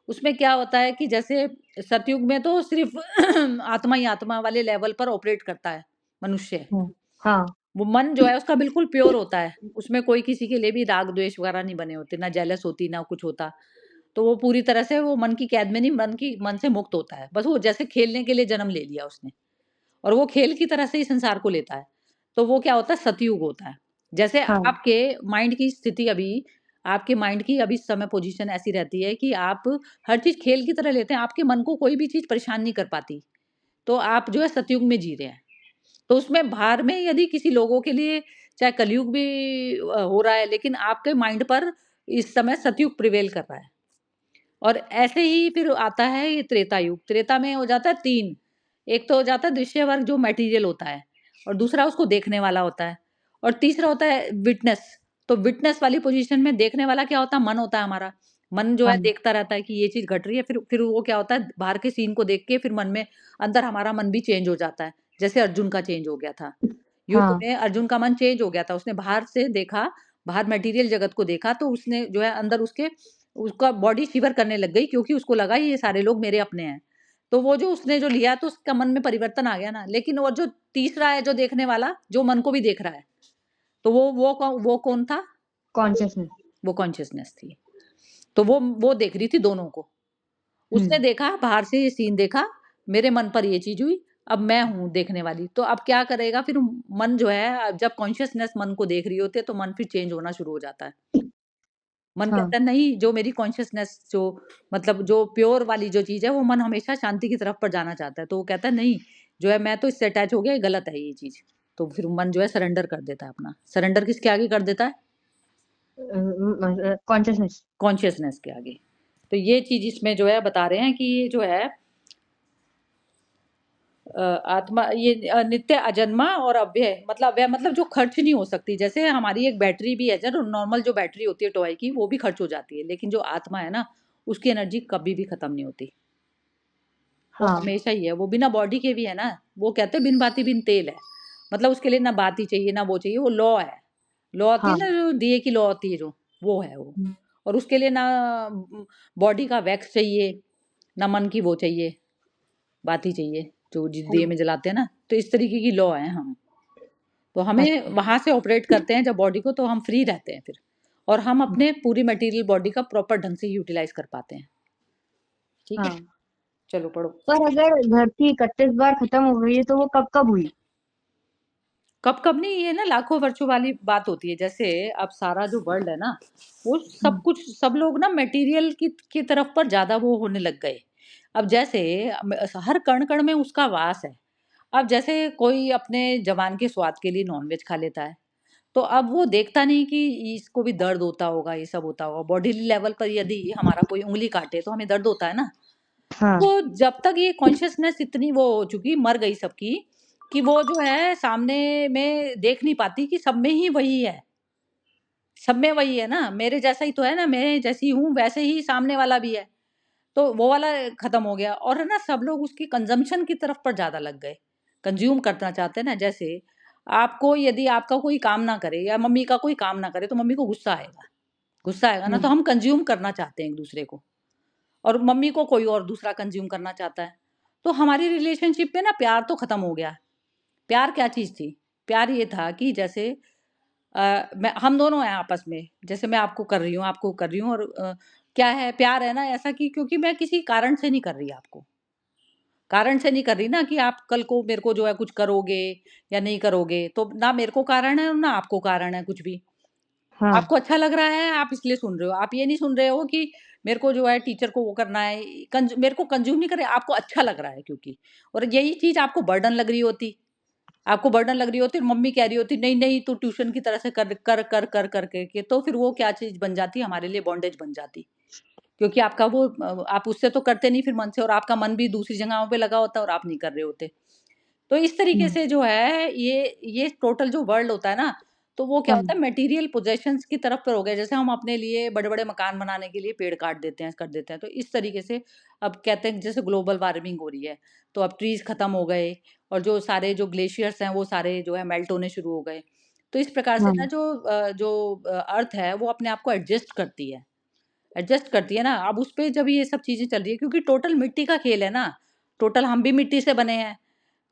[SPEAKER 2] उसमें क्या होता है कि जैसे सतयुग में तो सिर्फ आत्मा ही आत्मा वाले लेवल पर ऑपरेट करता है मनुष्य।
[SPEAKER 1] हाँ हाँ
[SPEAKER 2] वो मन जो है उसका बिल्कुल प्योर होता है, उसमें कोई किसी के लिए भी राग द्वेष वगैरह नहीं बने होते, ना जेलस होती, ना कुछ होता। तो वो पूरी तरह से वो मन की कैद में नहीं, मन से मुक्त होता है। बस वो जैसे खेलने के लिए जन्म ले लिया उसने, और वो खेल की तरह से ही संसार को लेता है। तो वो क्या होता है, सतयुग होता है। जैसे
[SPEAKER 1] हाँ
[SPEAKER 2] आपके माइंड की स्थिति अभी, आपके माइंड की अभी समय पोजीशन ऐसी रहती है कि आप हर चीज खेल की तरह लेते हैं, आपके मन को कोई भी चीज परेशान नहीं कर पाती। तो आप जो है सतयुग में जी रहे हैं। तो उसमें बाहर में यदि किसी लोगों के लिए चाहे कलयुग भी हो रहा है, लेकिन आपके माइंड पर इस समय सतयुग प्रिवेल कर रहा है। और ऐसे ही फिर आता है ये त्रेता युग। त्रेता में हो जाता है 3। एक तो हो जाता है दृश्य वर्ग, जो मटेरियल होता है, और दूसरा उसको देखने वाला होता है, और तीसरा होता है विटनेस। तो विटनेस वाली पोजीशन में देखने वाला क्या होता है, मन होता है हमारा। मन जो है
[SPEAKER 1] हाँ
[SPEAKER 2] देखता रहता है कि ये चीज घट रही है। फिर वो क्या होता है, बाहर के सीन को देख के फिर मन में, अंदर हमारा मन भी चेंज हो जाता है। जैसे अर्जुन का चेंज हो गया था युद्ध
[SPEAKER 1] हाँ
[SPEAKER 2] में, अर्जुन का मन चेंज हो गया था। उसने बाहर से देखा, बाहर मटेरियल जगत को देखा, तो उसने जो है अंदर उसके, उसका बॉडी शिवर करने लग गई, क्योंकि उसको लगा ये सारे लोग मेरे अपने हैं। तो वो जो उसने जो लिया, तो उसका मन में परिवर्तन आ गया ना। लेकिन और जो तीसरा है, जो देखने वाला, जो मन को भी देख रहा है, तो वो कौन था,
[SPEAKER 1] कॉन्शियसनेस।
[SPEAKER 2] वो कॉन्शियसनेस थी। तो वो देख रही थी दोनों को। उसने देखा, बाहर से ये सीन देखा, मेरे मन पर ये चीज हुई, अब मैं हूं देखने वाली। तो अब क्या करेगा फिर मन जो है, जब कॉन्शियसनेस मन को देख रही होती है, तो मन फिर चेंज होना शुरू हो जाता है। मन
[SPEAKER 1] हाँ
[SPEAKER 2] कहता है नहीं, जो मेरी कॉन्शियसनेस, जो मतलब जो प्योर वाली जो चीज है, वो मन हमेशा शांति की तरफ पर जाना चाहता है। तो वो कहता है नहीं, जो है मैं तो इससे अटैच हो गया, ये गलत है ये चीज। तो फिर मन जो है सरेंडर कर देता है अपना। सरेंडर किसके आगे कर देता है,
[SPEAKER 1] कॉन्शियसनेस।
[SPEAKER 2] कॉन्शियसनेस के आगे। तो ये चीज इसमें जो है बता रहे हैं कि ये जो है आत्मा, ये नित्य अजन्मा और अव्यय। मतलब अव्यय मतलब जो खर्च नहीं हो सकती। जैसे हमारी एक बैटरी भी है, जो नॉर्मल जो बैटरी होती है टॉय की, वो भी खर्च हो जाती है, लेकिन जो आत्मा है ना, उसकी एनर्जी कभी भी खत्म नहीं होती, वो
[SPEAKER 1] हाँ
[SPEAKER 2] हमेशा ही है। वो बिना बॉडी के भी है ना। वो कहते हैं बिन बाती बिन तेल है, मतलब उसके लिए ना बाती चाहिए ना वो चाहिए। वो लॉ है, लॉ आती है
[SPEAKER 1] हाँ
[SPEAKER 2] ना, जो दिए की लॉ आती है, जो वो है वो। और उसके लिए ना बॉडी का वैक्स चाहिए, ना मन की वो चाहिए, बाती चाहिए, जो दिए में जलाते हैं ना। तो इस तरीके की लॉ है हम। तो हमें
[SPEAKER 1] अच्छा।
[SPEAKER 2] वहां से ऑपरेट करते हैं जब बॉडी को, तो हम फ्री रहते हैं फिर, और हम अपने पूरी मटेरियल बॉडी का प्रॉपर ढंग से यूटिलाइज कर पाते हैं। ठीक है,
[SPEAKER 1] हाँ
[SPEAKER 2] चलो पढ़ो।
[SPEAKER 1] पर अगर धरती 31 बार खत्म हो गई है तो वो कब कब हुई?
[SPEAKER 2] कब कब नहीं, ये ना लाखों वर्षों वाली बात होती है। जैसे अब सारा जो वर्ल्ड है ना, वो सब कुछ, सब लोग ना मटेरियल की तरफ पर ज्यादा वो होने लग गए। अब जैसे हर कण कण में उसका वास है। अब जैसे कोई अपने जवान के स्वाद के लिए नॉनवेज खा लेता है, तो अब वो देखता नहीं कि इसको भी दर्द होता होगा, ये सब होता होगा। बॉडी लेवल पर यदि हमारा कोई उंगली काटे तो हमें दर्द होता है ना।
[SPEAKER 1] हाँ
[SPEAKER 2] तो जब तक ये कॉन्शियसनेस इतनी वो हो चुकी, मर गई सबकी, कि वो जो है सामने में देख नहीं पाती कि सब में ही वही है, सब में वही है ना, मेरे जैसा ही तो है ना, मैं जैसी हूँ वैसे ही सामने वाला भी है। तो वो वाला खत्म हो गया। और है ना, सब लोग उसकी कंजम्पशन की तरफ पर ज्यादा लग गए, कंज्यूम करना चाहते हैं ना। जैसे आपको यदि आपका कोई काम ना करे, या मम्मी का कोई काम ना करे, तो मम्मी को गुस्सा आएगा, गुस्सा आएगा ना। तो हम कंज्यूम करना चाहते हैं एक दूसरे को, और मम्मी को कोई और दूसरा कंज्यूम करना चाहता है। तो हमारी रिलेशनशिप में ना प्यार तो खत्म हो गया। प्यार क्या चीज थी, प्यार ये था कि जैसे हम दोनों हैं आपस में, जैसे मैं आपको कर रही हूँ, आपको कर रही हूँ, और क्या है, प्यार है ना ऐसा, कि क्योंकि मैं किसी कारण से नहीं कर रही आपको, कारण से नहीं कर रही ना कि आप कल को मेरे को जो है कुछ करोगे या नहीं करोगे, तो ना मेरे को कारण है और ना आपको कारण है कुछ भी।
[SPEAKER 1] हाँ
[SPEAKER 2] आपको अच्छा लग रहा है, आप इसलिए सुन रहे हो। आप ये नहीं सुन रहे हो कि मेरे को जो है टीचर को वो करना है, मेरे को कंज्यूम नहीं कर रहे, आपको अच्छा लग रहा है क्योंकि, और यही चीज़ आपको बर्डन लग रही होती, आपको बर्डन लग रही होती, और मम्मी कह रही होती नहीं नहीं तू ट्यूशन की तरह से कर कर कर कर कर के, तो फिर वो क्या चीज़ बन जाती, हमारे लिए बॉन्डेज बन जाती, क्योंकि आपका वो आप उससे तो करते नहीं फिर मन से, और आपका मन भी दूसरी जगहों पे लगा होता है और आप नहीं कर रहे होते। तो इस तरीके
[SPEAKER 1] हाँ
[SPEAKER 2] से जो है ये टोटल जो वर्ल्ड होता है ना, तो वो क्या
[SPEAKER 1] हाँ
[SPEAKER 2] होता है, मटेरियल पोजेशंस की तरफ पर हो गया। जैसे हम अपने लिए बड़े बड़े मकान बनाने के लिए पेड़ काट देते हैं, कर देते हैं, तो इस तरीके से अब कहते हैं जैसे ग्लोबल वार्मिंग हो रही है, तो अब ट्रीज खत्म हो गए, और जो सारे जो ग्लेशियर्स हैं वो सारे जो है मेल्ट होने शुरू हो गए। तो इस प्रकार से
[SPEAKER 1] हाँ
[SPEAKER 2] ना जो अर्थ है वो अपने आप को एडजस्ट करती है ना। अब उस पे जब ये सब चीजें चल रही है, क्योंकि टोटल मिट्टी का खेल है ना, टोटल हम भी मिट्टी से बने हैं।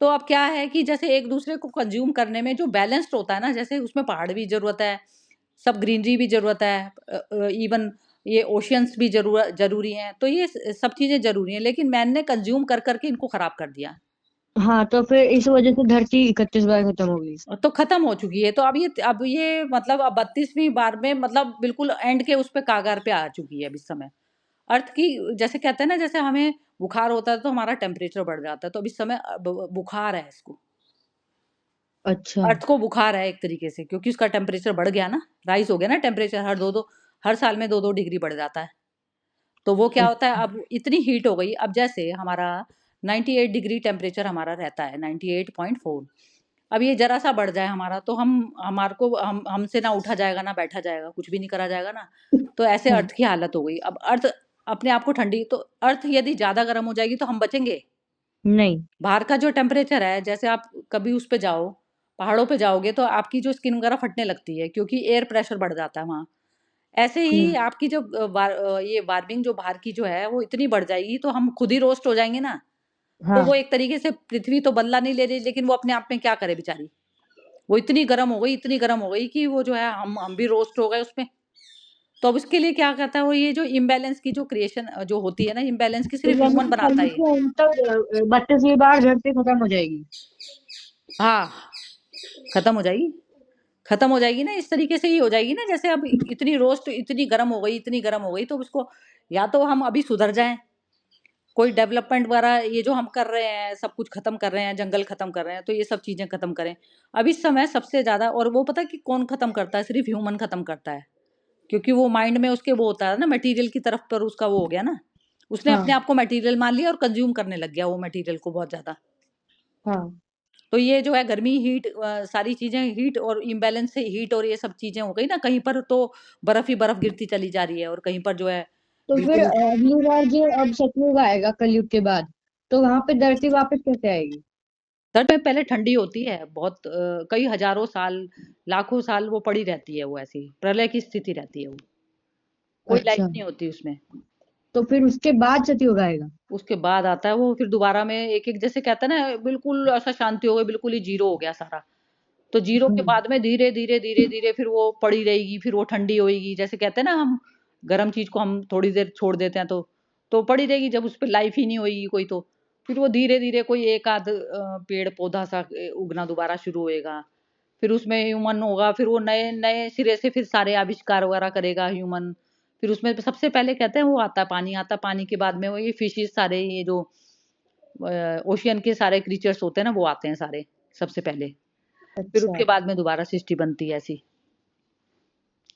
[SPEAKER 2] तो अब क्या है कि जैसे एक दूसरे को कंज्यूम करने में जो बैलेंस्ड होता है ना, जैसे उसमें पहाड़ भी जरूरत है, सब ग्रीनरी भी जरूरत है, इवन ये ओशियंस भी जरूरी हैं, तो ये सब चीजें जरूरी हैं, लेकिन मैन ने कंज्यूम कर करके इनको खराब कर दिया।
[SPEAKER 1] हाँ, तो फिर इस वजह से धरती 31 बार खत्म हो गई।
[SPEAKER 2] तो खत्म हो चुकी है, तो अब ये मतलब अब 32वीं बार में मतलब बिल्कुल एंड के उस पे कागार पे आ चुकी है अब इस समय। अर्थ की, जैसे कहते हैं ना, जैसे हमें बुखार होता है तो हमारा टेम्परेचर बढ़ जाता है, तो अब इस समय बुखार है इसको,
[SPEAKER 1] अच्छा।
[SPEAKER 2] अर्थ को बुखार है एक तरीके से, क्योंकि उसका टेम्परेचर बढ़ गया ना, राइज हो गया ना टेम्परेचर, हर साल में 2-2 डिग्री बढ़ जाता है। तो वो क्या होता है,
[SPEAKER 1] अच्छा।
[SPEAKER 2] अब इतनी हीट हो गई, अब जैसे हमारा 98 डिग्री टेम्परेचर हमारा रहता है, 98.4। अब ये जरा सा बढ़ जाए हमारा, तो हमारे को हमसे ना उठा जाएगा ना बैठा जाएगा, कुछ भी नहीं करा जाएगा ना। तो ऐसे
[SPEAKER 1] हाँ।
[SPEAKER 2] अर्थ की हालत हो गई। अब अर्थ अपने आप को ठंडी, तो अर्थ यदि ज्यादा गर्म हो जाएगी तो हम बचेंगे।
[SPEAKER 1] नहीं।
[SPEAKER 2] बाहर का जो टेम्परेचर है, जैसे आप कभी उस पे जाओ, पहाड़ों पे जाओगे, तो आपकी जो स्किन वगैरह फटने लगती है, क्योंकि एयर प्रेशर बढ़ जाता है वहाँ। ऐसे ही
[SPEAKER 1] हाँ
[SPEAKER 2] आपकी जो ये वार्मिंग जो बाहर की जो है वो इतनी बढ़ जाएगी, तो हम खुद ही रोस्ट हो जाएंगे ना। तो
[SPEAKER 1] हाँ।
[SPEAKER 2] वो एक तरीके से पृथ्वी तो बदला नहीं ले रही, लेकिन वो अपने आप में क्या करे बेचारी, वो इतनी गर्म हो गई, इतनी गर्म हो गई कि वो जो है हम भी रोस्ट हो गए उसमें। तो अब उसके लिए क्या करता है, वो ये जो इम्बैलेंस की जो क्रिएशन जो होती है ना, इम्बैलेंस की
[SPEAKER 1] तो
[SPEAKER 2] सिर्फ
[SPEAKER 1] यानी
[SPEAKER 2] ह्यूमन
[SPEAKER 1] कि
[SPEAKER 2] बनाता है ये।
[SPEAKER 1] 32वीं बार धरती खत्म हो जाएगी।
[SPEAKER 2] हाँ, खत्म हो जाएगी, खत्म हो जाएगी ना, इस तरीके से ही हो जाएगी ना। जैसे अब इतनी रोस्ट इतनी गर्म हो गई, इतनी गर्म हो गई, तो उसको या तो हम अभी सुधर जाएं, कोई डेवलपमेंट वगैरह ये जो हम कर रहे हैं, सब कुछ खत्म कर रहे हैं, जंगल खत्म कर रहे हैं, तो ये सब चीजें खत्म करें। अब इस समय सबसे ज्यादा, और वो पता है कि कौन खत्म करता है, सिर्फ ह्यूमन खत्म करता है, क्योंकि वो माइंड में उसके वो होता है ना, मटेरियल की तरफ पर उसका वो हो गया ना, उसने अपने
[SPEAKER 1] हाँ
[SPEAKER 2] आप को मटेरियल मान लिया और कंज्यूम करने लग गया वो मटेरियल को बहुत ज्यादा।
[SPEAKER 1] हाँ।
[SPEAKER 2] तो ये जो है गर्मी, हीट, सारी चीजें, हीट और इम्बैलेंस से हीट और ये सब चीजें हो गई ना, कहीं पर तो बर्फ ही बर्फ गिरती चली जा रही है, और कहीं पर जो है
[SPEAKER 1] तो फिर
[SPEAKER 2] बिल्कुल।
[SPEAKER 1] अगली बार जो अब सतयुग आएगा कलयुग के बाद, तो वहां पे धरती वापस कैसे आएगी?
[SPEAKER 2] सर्द में पहले ठंडी होती है बहुत, कई हजारों साल, लाखों साल वो पड़ी रहती है, वो ऐसी प्रलय की स्थिति रहती है वो, कोई लाइफ
[SPEAKER 1] अच्छा।
[SPEAKER 2] नहीं होती उसमें।
[SPEAKER 1] तो फिर उसके बाद सतयुग आएगा?
[SPEAKER 2] उसके बाद आता है वो, फिर दोबारा में एक एक, जैसे कहता है ना, बिल्कुल ऐसा शांति हो गई, बिल्कुल ही जीरो हो गया सारा। तो जीरो के
[SPEAKER 1] हम्म।
[SPEAKER 2] बाद में धीरे धीरे धीरे धीरे फिर वो पड़ी रहेगी, फिर वो ठंडी होएगी, जैसे कहते हैं ना हम, गर्म चीज को हम थोड़ी देर छोड़ देते हैं तो पड़ी रहेगी, जब उस पर लाइफ ही नहीं होएगी कोई, तो फिर वो धीरे धीरे कोई एक आध पेड़ पौधा सा उगना दोबारा शुरू होएगा। फिर उसमें ह्यूमन होगा, फिर वो नए नए सिरे से फिर सारे आविष्कार वगैरह करेगा ह्यूमन। फिर उसमें सबसे पहले कहते हैं वो आता है पानी, आता है पानी के बाद में वो ये फिशेस सारे, ये जो ओशियन के सारे क्रीचर्स होते हैं ना, वो आते हैं सारे सबसे पहले। फिर
[SPEAKER 1] अच्छा।
[SPEAKER 2] उसके बाद में दोबारा सृष्टि बनती है ऐसी।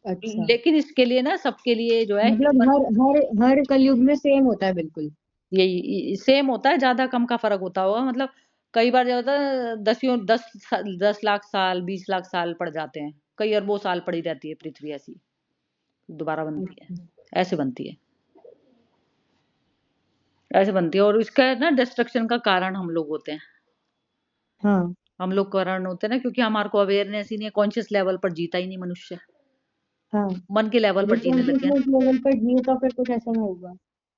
[SPEAKER 1] अच्छा।
[SPEAKER 2] लेकिन इसके लिए ना, सबके लिए जो है
[SPEAKER 1] मतलब
[SPEAKER 2] ह्यूमन,
[SPEAKER 1] हर हर हर कलयुग में सेम होता है बिल्कुल?
[SPEAKER 2] यही सेम होता है, ज्यादा कम का फर्क होता होगा, मतलब कई बार जो होता है 10 लाख साल 20 लाख साल पड़ जाते हैं, कई अरबों साल पड़ी रहती है पृथ्वी ऐसी, दोबारा बनती है,
[SPEAKER 1] अच्छा।
[SPEAKER 2] ऐसे बनती है, ऐसे बनती है। और इसका ना डिस्ट्रक्शन का कारण हम लोग होते हैं,
[SPEAKER 1] हाँ
[SPEAKER 2] हम लोग कारण होते हैं ना, क्योंकि हमारे को अवेयरनेस ही नहीं है, कॉन्शियस लेवल पर जीता ही नहीं मनुष्य,
[SPEAKER 1] हाँ।
[SPEAKER 2] मन के लेवल
[SPEAKER 1] अगर
[SPEAKER 2] पर जीने लग गया।
[SPEAKER 1] कॉन्शियसनेस लेवल पर जिए तो फिर कुछ ऐसा नहीं होगा।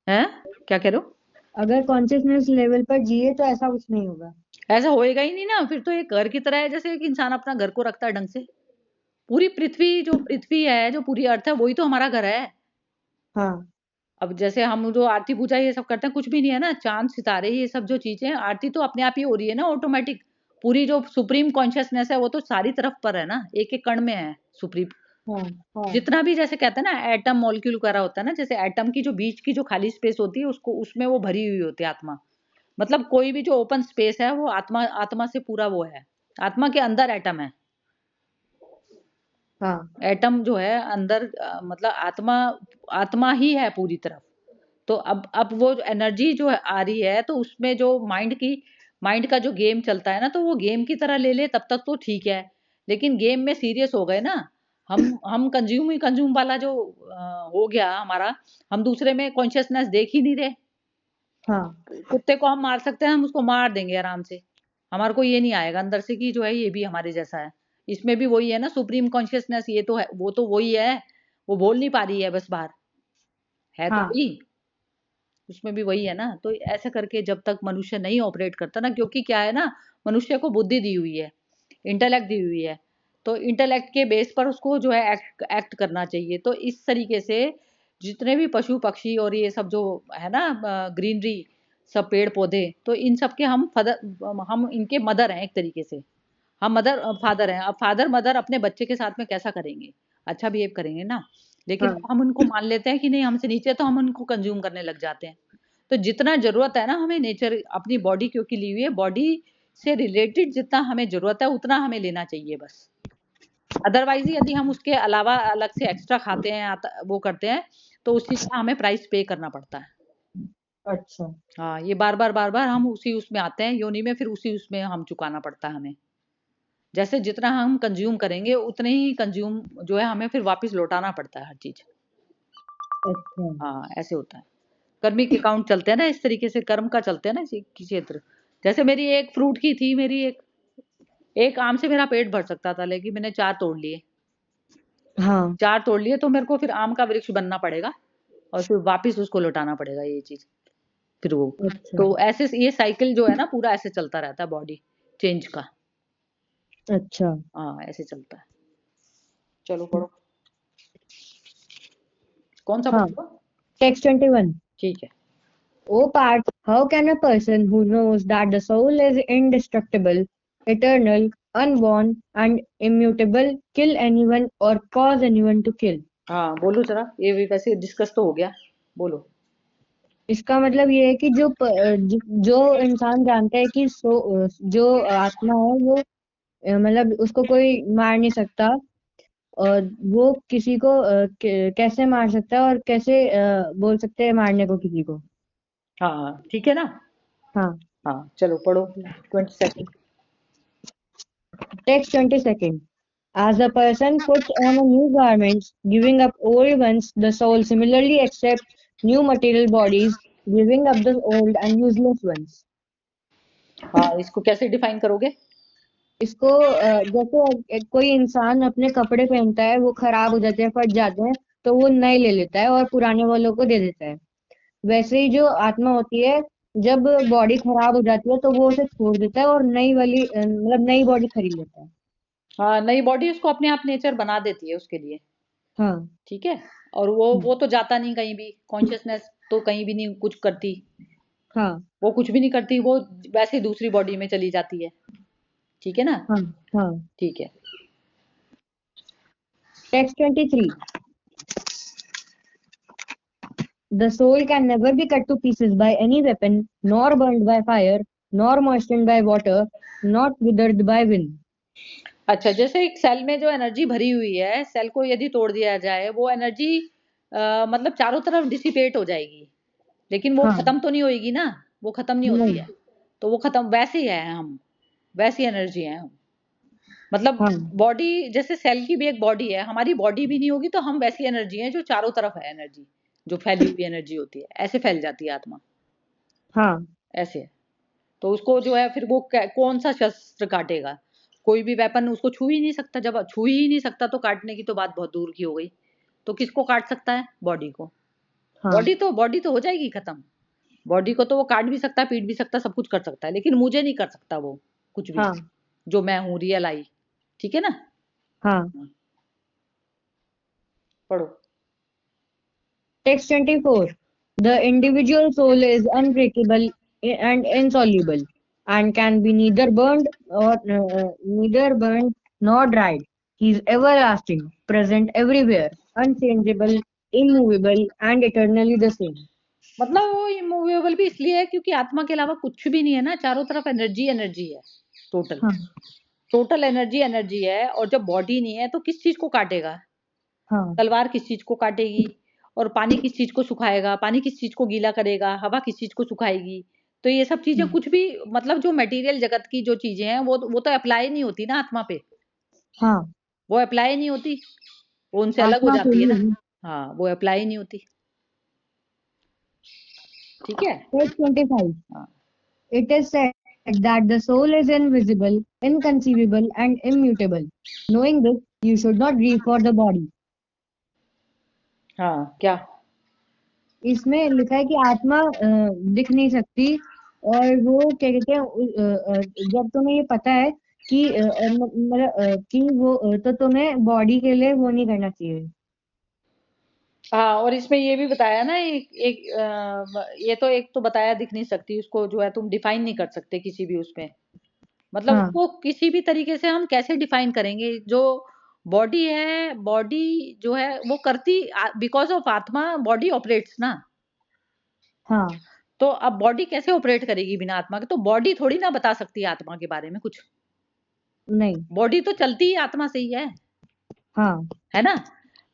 [SPEAKER 2] है, क्या कह रहे हो?
[SPEAKER 1] अगर कॉन्शियसनेस लेवल पर जिए तो ऐसा कुछ नहीं होगा।
[SPEAKER 2] ऐसा होएगा ही नहीं ना, फिर तो एक घर की तरह है, जैसे एक इंसान अपना घर को रखता है ढंग से, पूरी पृथ्वी, जो पृथ्वी है, जो पूरी अर्थ है, वही तो हमारा घर है।
[SPEAKER 1] हाँ
[SPEAKER 2] अब जैसे हम जो आरती पूजा ये सब करते हैं, कुछ भी नहीं है ना, चाँद, सितारे ये सब जो चीज़ें हैं, आरती तो अपने आप ही हो रही है ना ऑटोमेटिक। पूरी जो सुप्रीम कॉन्शियसनेस है, वो तो सारी तरफ पर है ना, एक-एक कण में है सुप्रीम।
[SPEAKER 1] हाँ हाँ
[SPEAKER 2] जितना भी जैसे कहते हैं ना एटम मॉलिक्यूल वगैरह होता है ना, जैसे एटम की जो बीच की जो खाली स्पेस होती है, उसको उसमें वो भरी हुई होती है आत्मा। मतलब कोई भी जो ओपन स्पेस है, वो आत्मा आत्मा से पूरा वो है। आत्मा के अंदर एटम है।
[SPEAKER 1] हाँ
[SPEAKER 2] एटम जो है अंदर मतलब आत्मा आत्मा ही है पूरी तरफ। तो अब वो एनर्जी जो आ रही है, तो उसमें जो माइंड का जो गेम चलता है ना, तो वो गेम की तरह ले ले तब तक तो ठीक है। लेकिन गेम में सीरियस हो गए ना, हम कंज्यूम ही कंज्यूम वाला जो हो गया हमारा, हम दूसरे में कॉन्शियसनेस देख ही नहीं रहे।
[SPEAKER 1] हाँ
[SPEAKER 2] कुत्ते को हम मार सकते हैं, हम उसको मार देंगे आराम से। हमारे को ये नहीं आएगा अंदर से कि जो है ये भी हमारे जैसा है। इसमें भी वही है ना सुप्रीम कॉन्शियसनेस, ये तो है, वो तो वही है। वो बोल नहीं पा रही है बस बाहर, है तो
[SPEAKER 1] हाँ
[SPEAKER 2] वही। उसमें भी वही है ना। तो ऐसे करके जब तक मनुष्य नहीं ऑपरेट करता ना, क्योंकि क्या है ना, मनुष्य को बुद्धि दी हुई है, इंटेलेक्ट दी हुई है, तो इंटेलेक्ट के बेस पर उसको जो है एक्ट करना चाहिए। तो इस तरीके से जितने भी पशु पक्षी और ये सब जो है ना, ग्रीनरी, सब पेड़ पौधे, तो इन सब के हम इनके मदर हैं एक तरीके से। हम मदर फादर हैं। अब फादर मदर अपने बच्चे के साथ में कैसा करेंगे? अच्छा बिहेव करेंगे ना। लेकिन
[SPEAKER 1] हाँ
[SPEAKER 2] हम उनको मान लेते हैं कि नहीं हमसे नीचे, तो हम उनको कंज्यूम करने लग जाते हैं। तो जितना ज़रूरत है ना हमें, नेचर अपनी बॉडी क्योंकि ली हुई है, बॉडी से रिलेटेड जितना हमें ज़रूरत है उतना हमें लेना चाहिए बस। अदरवाइज़ यदि हम उसके अलावा अलग से एक्स्ट्रा खाते हैं, वो करते हैं, तो उस चीज़ का हमें प्राइस पे करना पड़ता है।
[SPEAKER 1] अच्छा
[SPEAKER 2] हाँ, ये बार-बार हम उसी उसमें आते हैं योनि में, फिर उसी उसमें हम चुकाना पड़ता है हमें। जैसे जितना हम कंज़्यूम करेंगे, उतने ही कंज़्यूम जो है हमें फिर वापस लौटाना पड़ता है हर चीज़।
[SPEAKER 1] अच्छा
[SPEAKER 2] हाँ, ऐसे होता है। कर्मिक अकाउंट चलते हैं ना इस तरीके से, कर्म का चलते हैं ना इसी की क्षेत्र। जैसे मेरी एक फ्रूट की थी, मेरी एक एक आम से मेरा पेट भर सकता था, लेकिन मैंने 4 तोड़ लिए।
[SPEAKER 1] हाँ
[SPEAKER 2] 4 तोड़ लिए तो मेरे को फिर आम का वृक्ष बनना पड़ेगा और फिर वापस उसको लौटाना पड़ेगा ये चीज़, फिर वो।
[SPEAKER 1] अच्छा
[SPEAKER 2] तो ऐसे ये साइकिल जो है ना पूरा ऐसे चलता रहता है बॉडी चेंज का।
[SPEAKER 1] अच्छा
[SPEAKER 2] हाँ, ऐसे चलता है। चलो पढ़ो। कौन-सा
[SPEAKER 1] हाँ
[SPEAKER 2] पढ़ोगे?
[SPEAKER 1] टेक्स्ट 21
[SPEAKER 2] ठीक है।
[SPEAKER 1] O part, how can a person who knows that the soul is indestructible, eternal, unborn, and immutable kill anyone or cause anyone to kill?
[SPEAKER 2] हाँ, बोलो ज़रा, ये भी वैसे डिस्कस तो हो गया, बोलो।
[SPEAKER 1] इसका मतलब ये है कि जो इंसान जानता है कि जो आत्मा है वो मतलब उसको कोई मार नहीं सकता और वो किसी को कैसे मार सकता है और कैसे बोल सकते हैं मारने को किसी को।
[SPEAKER 2] हाँ, ठीक है ना?
[SPEAKER 1] हाँ
[SPEAKER 2] हाँ, चलो पढ़ो 20 second.
[SPEAKER 1] Text 22nd. As a person puts on a new garments, giving up old ones, the soul similarly accepts new material bodies, giving up the old and useless ones.
[SPEAKER 2] हाँ, इसको कैसे डिफाइन करोगे?
[SPEAKER 1] इसको जैसे कोई इंसान अपने कपड़े पहनता है, वो खराब हो जाते हैं, फट जाते हैं, तो वो नए ले लेता है और पुराने वालों को दे देता है। वैसे ही जो आत्मा होती है, जब बॉडी खराब हो जाती है, तो वो उसे छोड़ देता है और नई वाली मतलब नई बॉडी खरीद लेता है।
[SPEAKER 2] हाँ, नई बॉडी उसको अपने आप नेचर बना देती है उसके लिए,
[SPEAKER 1] हाँ
[SPEAKER 2] ठीक है? और वो तो जाता नहीं कहीं भी, कॉन्शियसनेस तो कहीं भी नहीं कुछ करती,
[SPEAKER 1] हाँ
[SPEAKER 2] वो कुछ भी नहीं करती, वो वैसे ही दूसरी बॉडी में चली जाती है, ठीक है ना?
[SPEAKER 1] हाँ हाँ
[SPEAKER 2] ठीक है।
[SPEAKER 1] Text 23. The soul can never be cut to pieces by any weapon, nor burned by fire, nor moistened by water, not withered by wind.
[SPEAKER 2] अच्छा, जैसे एक सेल में जो एनर्जी भरी हुई है, सेल को यदि तोड़ दिया जाए, वो एनर्जी मतलब चारों तरफ डिसिपेट हो जाएगी, लेकिन वो
[SPEAKER 1] हाँ
[SPEAKER 2] खत्म तो नहीं होएगी ना, वो खत्म नहीं होती
[SPEAKER 1] नहीं
[SPEAKER 2] है। तो वो खत्म वैसे ही है हम, वैसी एनर्जी है हम। मतलब
[SPEAKER 1] हाँ
[SPEAKER 2] बॉडी जैसे सेल की भी एक बॉडी है, हमारी बॉडी भी नहीं होगी तो हम वैसी एनर्जी हैं जो चारों तरफ है एनर्जी, जो फैली हुई एनर्जी होती है, ऐसे फैल जाती है आत्मा,
[SPEAKER 1] हाँ
[SPEAKER 2] ऐसे है। तो उसको जो है फिर वो कौन सा शस्त्र काटेगा? कोई भी वेपन उसको छू ही नहीं सकता, जब छू ही नहीं सकता तो काटने की तो बात बहुत दूर की हो गई। तो किसको काट सकता है? बॉडी को।
[SPEAKER 1] हाँ
[SPEAKER 2] बॉडी तो हो जाएगी खत्म। बॉडी को तो वो काट भी सकता है, पीट भी सकता है, सब कुछ कर सकता है, लेकिन मुझे नहीं कर सकता वो कुछ भी,
[SPEAKER 1] हाँ
[SPEAKER 2] जो मैं हूँ रियल आई, ठीक है ना?
[SPEAKER 1] हाँ
[SPEAKER 2] पढ़ो।
[SPEAKER 1] Text 24. The individual soul is unbreakable and insoluble, and can be neither burned nor dried. He is everlasting, present everywhere, unchangeable, immovable, and eternally the same.
[SPEAKER 2] मतलब वो इमूवेबल भी इसलिए है क्योंकि आत्मा के अलावा कुछ भी नहीं है ना, चारों तरफ एनर्जी एनर्जी है, टोटल
[SPEAKER 1] हाँ
[SPEAKER 2] टोटल एनर्जी एनर्जी है। और जब बॉडी नहीं है तो किस चीज को काटेगा?
[SPEAKER 1] हाँ
[SPEAKER 2] तलवार किस चीज को काटेगी? और पानी किस चीज को सुखाएगा? पानी किस चीज को गीला करेगा? हवा किस चीज को सुखाएगी? तो ये सब चीजें
[SPEAKER 1] हम्म,
[SPEAKER 2] कुछ भी, मतलब जो मटेरियल जगत की जो चीजें हैं वो तो अप्लाई नहीं होती ना आत्मा पे,
[SPEAKER 1] हाँ
[SPEAKER 2] वो अप्लाई नहीं होती, वो उनसे अलग हो
[SPEAKER 1] आत्मा के
[SPEAKER 2] जाती है
[SPEAKER 1] लिए
[SPEAKER 2] ना।
[SPEAKER 1] भी।
[SPEAKER 2] हाँ, वो अप्लाई नहीं होती। ठीक है।
[SPEAKER 1] Text 25.
[SPEAKER 2] हाँ
[SPEAKER 1] It is said that the soul is invisible, inconceivable, and immutable. Knowing this, you should not grieve for the body.
[SPEAKER 2] हाँ, क्या?
[SPEAKER 1] इसमें लिखा है कि आत्मा दिख नहीं सकती, और वो क्या कहते हैं जब तुम्हें ये पता है कि कि वो तो तुम्हें बॉडी के लिए वो नहीं करना चाहिए।
[SPEAKER 2] हाँ, और इसमें ये भी बताया ना, एक एक ये तो एक तो बताया दिख नहीं सकती, उसको जो है तुम डिफाइन नहीं कर सकते किसी भी उसमें, मतलब
[SPEAKER 1] हाँ
[SPEAKER 2] उसको किसी भी तरीके से हम कैसे डिफाइन करेंगे? जो बॉडी है, बॉडी जो है वो करती, बिकॉज ऑफ आत्मा बॉडी ऑपरेट्स ना।
[SPEAKER 1] हाँ
[SPEAKER 2] तो अब बॉडी कैसे ऑपरेट करेगी बिना आत्मा के? तो बॉडी थोड़ी ना बता सकती है आत्मा के बारे में कुछ,
[SPEAKER 1] नहीं
[SPEAKER 2] बॉडी तो चलती ही आत्मा से ही
[SPEAKER 1] हाँ
[SPEAKER 2] है ना?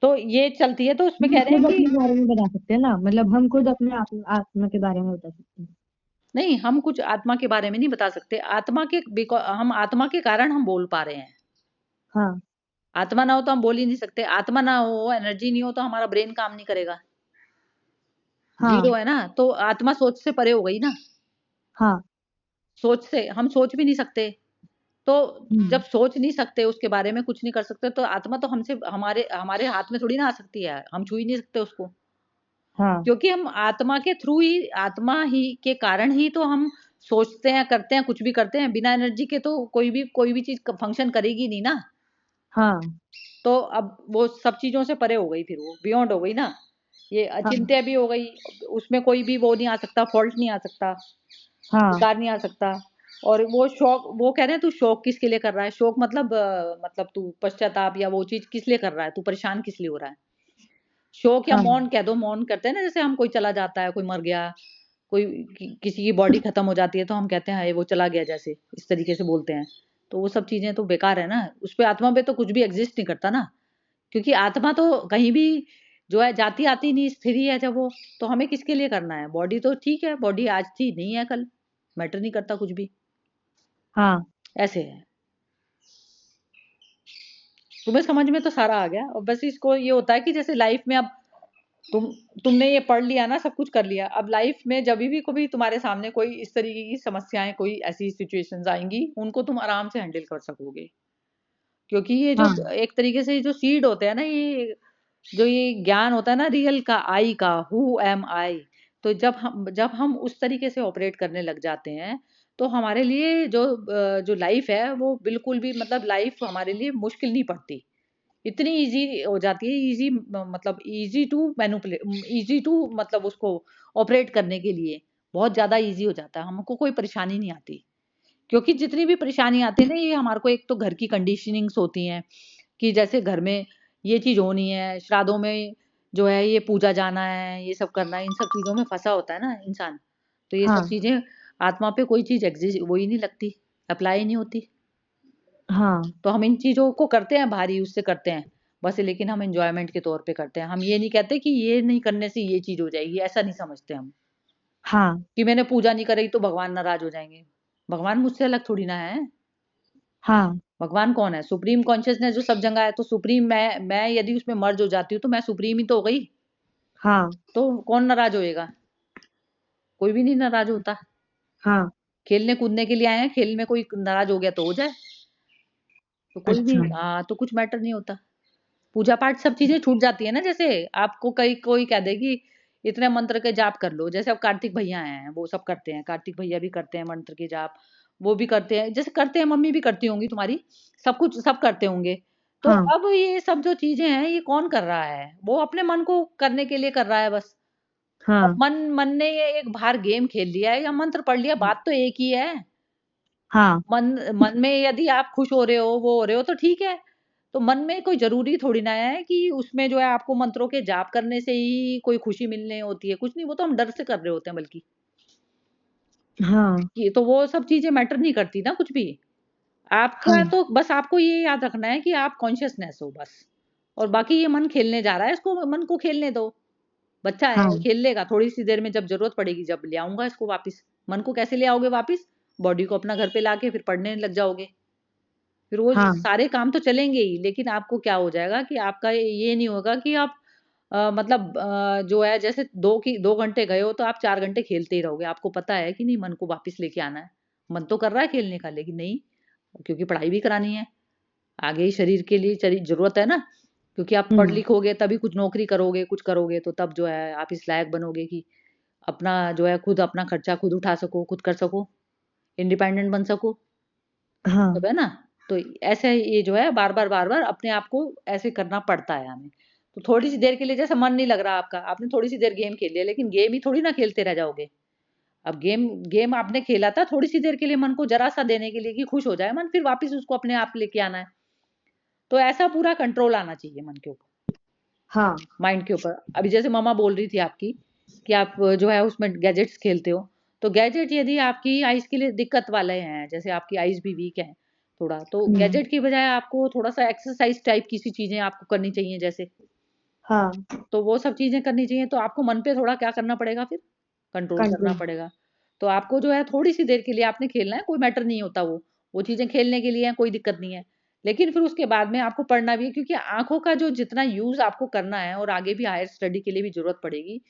[SPEAKER 2] तो ये चलती है, तो उसमें
[SPEAKER 1] हम
[SPEAKER 2] कह रहे हैं
[SPEAKER 1] खुद
[SPEAKER 2] कि
[SPEAKER 1] अपने बारे में बता सकते हैं ना, मतलब हम खुद अपने आत्मा के बारे में बता सकते हैं।
[SPEAKER 2] नहीं, हम कुछ आत्मा के बारे में नहीं बता सकते। आत्मा के हम आत्मा के कारण हम बोल पा रहे हैं।
[SPEAKER 1] हाँ
[SPEAKER 2] आत्मा ना हो तो हम बोल ही नहीं सकते। आत्मा ना हो, एनर्जी नहीं हो तो हमारा ब्रेन काम नहीं करेगा। जीरो
[SPEAKER 1] हाँ
[SPEAKER 2] है ना, तो आत्मा सोच से परे हो गई ना।
[SPEAKER 1] हाँ
[SPEAKER 2] सोच से हम सोच भी नहीं सकते। तो जब
[SPEAKER 1] हम्म,
[SPEAKER 2] सोच नहीं सकते, उसके बारे में कुछ नहीं कर सकते, तो आत्मा तो हमसे हमारे हमारे हाथ में थोड़ी ना आ सकती है। हम छू ही नहीं सकते उसको।
[SPEAKER 1] हाँ
[SPEAKER 2] क्योंकि हम आत्मा के थ्रू ही, आत्मा ही के कारण ही तो हम सोचते हैं, करते हैं, कुछ भी करते हैं। बिना एनर्जी के तो कोई भी चीज फंक्शन करेगी नहीं ना।
[SPEAKER 1] हाँ
[SPEAKER 2] तो अब वो सब चीजों से परे हो गई, फिर वो बियॉन्ड हो गई ना। ये
[SPEAKER 1] हाँ
[SPEAKER 2] अचिंत्य भी हो गई। उसमें कोई भी वो नहीं आ सकता, फॉल्ट नहीं आ सकता,
[SPEAKER 1] हाँ
[SPEAKER 2] विकार नहीं आ सकता। और वो शौक, वो कह रहे हैं तू शौक किसके लिए कर रहा है? शौक मतलब मतलब तू पश्चाताप या वो चीज किस लिए कर रहा है? तू परेशान किस लिए हो रहा है? शोक या
[SPEAKER 1] हाँ
[SPEAKER 2] मौन कह दो। मौन करते हैं ना, जैसे हम कोई चला जाता है, कोई मर गया, कोई किसी की बॉडी खत्म हो जाती है तो हम कहते हैं हाय वो चला गया, जैसे इस तरीके से बोलते हैं। तो वो सब चीजें तो बेकार है ना। उस पे आत्मा पे तो कुछ भी एग्जिस्ट नहीं करता ना। क्योंकि आत्मा तो कहीं भी जो है जाती आती नहीं, स्थिर ही है जब वो। तो हमें किसके लिए करना है? बॉडी तो ठीक है, बॉडी आज थी नहीं है कल, मैटर नहीं करता कुछ भी।
[SPEAKER 1] हाँ
[SPEAKER 2] ऐसे है। तुम्हें समझ में तो सारा आ गया। और बस इसको ये होता है कि जैसे लाइफ में अब तुम तुमने ये पढ़ लिया ना, सब कुछ कर लिया। अब लाइफ में जब भी कभी तुम्हारे सामने कोई इस तरीके की समस्याएं, कोई ऐसी सिचुएशंस आएंगी, उनको तुम आराम से हैंडल कर सकोगे। क्योंकि ये जो
[SPEAKER 1] हाँ
[SPEAKER 2] एक तरीके से जो सीड होते हैं ना, ये जो ये ज्ञान होता है ना, रियल का, आई का, हु एम आई। तो जब हम उस तरीके से ऑपरेट करने लग जाते हैं, तो हमारे लिए जो लाइफ है वो बिल्कुल भी, मतलब लाइफ हमारे लिए मुश्किल नहीं पड़ती। इतनी इजी हो जाती है, इजी मतलब easy to manipulate, easy to मतलब उसको ऑपरेट करने के लिए बहुत ज्यादा इजी हो जाता है। हमको कोई परेशानी नहीं आती। क्योंकि जितनी भी परेशानी आती है ना, ये हमारे को एक तो घर की कंडीशनिंग्स होती हैं कि जैसे घर में ये चीज होनी है, श्राद्धों में जो है ये पूजा जाना है, ये सब करना है, इन सब चीजों में फंसा होता है ना इंसान। तो ये सब
[SPEAKER 1] हाँ
[SPEAKER 2] चीजें आत्मा पे कोई चीज एग्जिस्ट वो ही नहीं लगती, अप्लाई नहीं होती।
[SPEAKER 1] हाँ
[SPEAKER 2] तो हम इन चीज़ों को करते हैं, भारी उससे करते हैं बस, लेकिन हम एंजॉयमेंट के तौर पे करते हैं। हम ये नहीं कहते कि ये नहीं करने से ये चीज़ हो जाएगी, ऐसा नहीं समझते हम।
[SPEAKER 1] हाँ
[SPEAKER 2] कि मैंने पूजा नहीं करी तो भगवान नाराज हो जाएंगे। भगवान मुझसे अलग थोड़ी ना है।
[SPEAKER 1] हाँ
[SPEAKER 2] भगवान कौन है? सुप्रीम कॉन्शियसनेस जो सब जगह है। तो सुप्रीम मैं यदि उसमें मर्ज हो जाती हूँ तो मैं सुप्रीम ही तो हो गई।
[SPEAKER 1] हाँ
[SPEAKER 2] तो कौन नाराज होएगा? कोई भी नहीं नाराज होता।
[SPEAKER 1] हाँ
[SPEAKER 2] खेलने कूदने के लिए आए हैं, खेल में कोई नाराज हो गया तो हो जाए। तो कोई भी,
[SPEAKER 1] अच्छा
[SPEAKER 2] हाँ, तो कुछ मैटर नहीं होता। पूजा पाठ सब चीजें छूट जाती है ना। जैसे आपको कई कोई कह दे कि इतने मंत्र के जाप कर लो, जैसे अब कार्तिक भैया हैं वो सब करते हैं, कार्तिक भैया भी करते हैं मंत्र के जाप, वो भी करते हैं, जैसे करते हैं, मम्मी भी करती होंगी तुम्हारी, सब कुछ सब करते होंगे। तो
[SPEAKER 1] हाँ
[SPEAKER 2] अब ये सब जो चीजें हैं ये कौन कर रहा है? वो अपने मन को करने के लिए कर रहा है बस। अब
[SPEAKER 1] हाँ
[SPEAKER 2] मन मन ने ये एक बाहर गेम खेल लिया है या मंत्र पढ़ लिया, बात तो एक ही है।
[SPEAKER 1] हाँ
[SPEAKER 2] मन में यदि आप खुश हो रहे हो, वो हो रहे हो तो ठीक है। तो मन में कोई ज़रूरी थोड़ी ना है कि उसमें जो है आपको मंत्रों के जाप करने से ही कोई खुशी मिलने होती है, कुछ नहीं, वो तो हम डर से कर रहे होते हैं बल्कि।
[SPEAKER 1] हाँ
[SPEAKER 2] ये तो वो सब चीज़ें मैटर नहीं करती ना कुछ भी। आपका
[SPEAKER 1] हाँ
[SPEAKER 2] तो बस आपको ये याद रखना है कि आप कॉन्शियसनेस हो बस। और बाकी ये मन खेलने जा रहा है, इसको मन को खेलने दो। बच्चा है,
[SPEAKER 1] हाँ
[SPEAKER 2] खेल लेगा, थोड़ी-सी देर में जब ज़रूरत पड़ेगी जब ले आऊँगा इसको वापस। मन को कैसे ले आओगे वापस? बॉडी को अपना घर पे लाके फिर पढ़ने लग जाओगे। फिर वो
[SPEAKER 1] हाँ
[SPEAKER 2] सारे काम तो चलेंगे ही, लेकिन आपको क्या हो जाएगा कि आपका ये नहीं होगा कि आप मतलब जो है जैसे 2 घंटे गए हो तो आप 4 घंटे खेलते ही रहोगे। आपको पता है कि नहीं मन को वापस लेके आना है। मन तो कर रहा है खेलने का लेकिन नहीं, क्योंकि पढ़ाई भी करानी है। आगे शरीर के लिए ज़रूरत है ना, क्योंकि आप पढ़
[SPEAKER 1] हम्म
[SPEAKER 2] लिखोगे तभी कुछ नौकरी करोगे, कुछ करोगे तो तब जो है आप इस लायक बनोगे कि अपना जो है खुद अपना खर्चा खुद उठा सको, खुद कर सको, इंडिपेंडेंट बन सको।
[SPEAKER 1] हाँ
[SPEAKER 2] सब है ना? तो ऐसे ये जो है बार-बार अपने आप को ऐसे करना पड़ता है हमें। तो थोड़ी-सी देर के लिए जैसे मन नहीं लग रहा आपका, आपने थोड़ी-सी देर गेम खेल लिया, लेकिन गेम ही थोड़ी ना खेलते रह जाओगे। अब गेम गेम आपने खेला था थोड़ी-सी देर के लिए मन को ज़रा-सा देने के लिए कि खुश हो जाए मन, फिर वापस उसको अपने आप लेके आना है। तो ऐसा पूरा कंट्रोल आना चाहिए मन के ऊपर,
[SPEAKER 1] हाँ
[SPEAKER 2] माइंड के ऊपर। अभी जैसे मम्मा बोल रही थी आपकी कि आप जो है उसमें गैजेट्स खेलते हो, तो गैजेट यदि आपकी आइज़ के लिए दिक्कत वाले हैं, जैसे आपकी आइज़ भी वीक है थोड़ा, तो
[SPEAKER 1] हम्म
[SPEAKER 2] गैजेट की बजाय आपको थोड़ा-सा एक्सरसाइज़ टाइप की सी चीज़ें आपको करनी चाहिए जैसे।
[SPEAKER 1] हाँ
[SPEAKER 2] तो वो सब चीज़ें करनी चाहिए, तो आपको मन पे थोड़ा क्या करना पड़ेगा फिर? कंट्रोल करना
[SPEAKER 1] कंट्रोल
[SPEAKER 2] पड़ेगा। तो आपको जो है थोड़ी-सी देर के लिए आपने खेलना है, कोई मैटर नहीं होता वो। वो चीज़ें खेलने के लिए हैं, कोई दिक्कत नहीं है। लेकिन फिर उसके बाद में आपको पढ़ना भी है, क्योंकि आँखों का जो जितना यूज़ आपको करना है और आगे भी हायर स्टडी के लिए भी ज़रूरत पड़ेगी,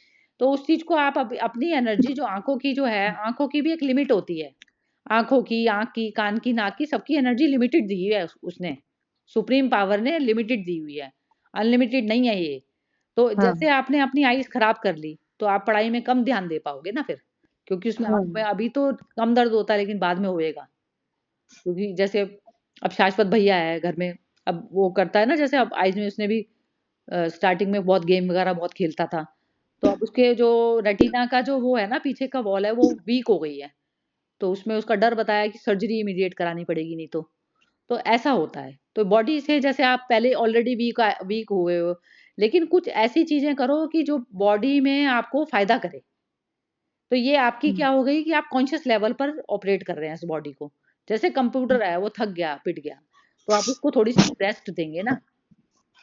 [SPEAKER 2] तो उस चीज़ को आप अपनी एनर्जी जो आँखों की जो है, आँखों की भी एक लिमिट होती है। आँखों की, आँख की, कान की, नाक की, सबकी एनर्जी लिमिटेड दी है उसने। सुप्रीम पावर ने लिमिटेड दी हुई है। अनलिमिटेड नहीं है ये। तो
[SPEAKER 1] हाँ
[SPEAKER 2] जैसे आपने अपनी आइज़ खराब कर ली, तो आप पढ़ाई में कम ध्यान दे पाओगे ना फिर। क्योंकि उसमें
[SPEAKER 1] हाँ
[SPEAKER 2] आँख में अभी तो कम दर्द होता है लेकिन बाद में होएगा। क्योंकि जैसे अब शाश्वत भैया है घर में, अब वो करता है ना, जैसे अब आइज़ में उसने भी स्टार्टिंग में बहुत गेम वगैरह बहुत खेलता था। तो अब उसके जो रेटिना का जो वो है ना पीछे का वॉल है वो वीक हो गई है। तो उसमें उसका डर बताया कि सर्जरी इमीडिएट करानी पड़ेगी नहीं तो। तो ऐसा होता है। तो बॉडी से जैसे आप पहले ऑलरेडी वीक हुए हो, लेकिन कुछ ऐसी चीज़ें करो कि जो बॉडी में आपको फ़ायदा करे। तो ये आपकी
[SPEAKER 1] हम्म,
[SPEAKER 2] क्या हो गई कि आप कॉन्शियस लेवल पर ऑपरेट कर रहे हैं इस बॉडी को। जैसे कंप्यूटर है वो थक गया, पिट गया, तो आप उसको थोड़ी-सी रेस्ट देंगे ना।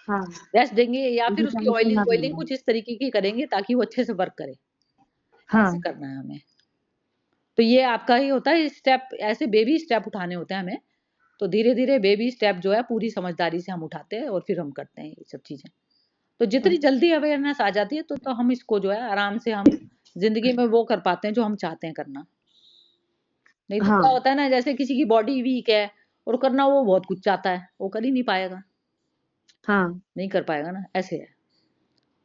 [SPEAKER 1] हाँ
[SPEAKER 2] रेस्ट देंगे या फिर
[SPEAKER 1] मुझे
[SPEAKER 2] उसकी
[SPEAKER 1] टेंशन ना
[SPEAKER 2] ऑयलिंग-वॉयलिंग
[SPEAKER 1] करना
[SPEAKER 2] कुछ इस तरीके की करेंगे ताकि वो अच्छे से वर्क करे। ऐसे
[SPEAKER 1] हाँ
[SPEAKER 2] करना है हमें। तो ये आपका ही होता है स्टेप, ऐसे बेबी स्टेप उठाने होते हैं हमें। तो धीरे-धीरे बेबी स्टेप जो है पूरी समझदारी से हम उठाते हैं और फिर हम करते हैं ये सब चीज़ें। तो जितनी
[SPEAKER 1] हाँ
[SPEAKER 2] जल्दी अवेयरनेस आ जाती है तो हम इसको जो है आराम से हम ज़िंदगी में वो कर पाते हैं जो हम चाहते हैं करना। नहीं तो क्या
[SPEAKER 1] हाँ
[SPEAKER 2] होता है ना, जैसे किसी की बॉडी वीक है और करना वो बहुत कुछ चाहता है, वो कर ही नहीं पाएगा,
[SPEAKER 1] हाँ
[SPEAKER 2] नहीं कर पाएगा ना, ऐसे है।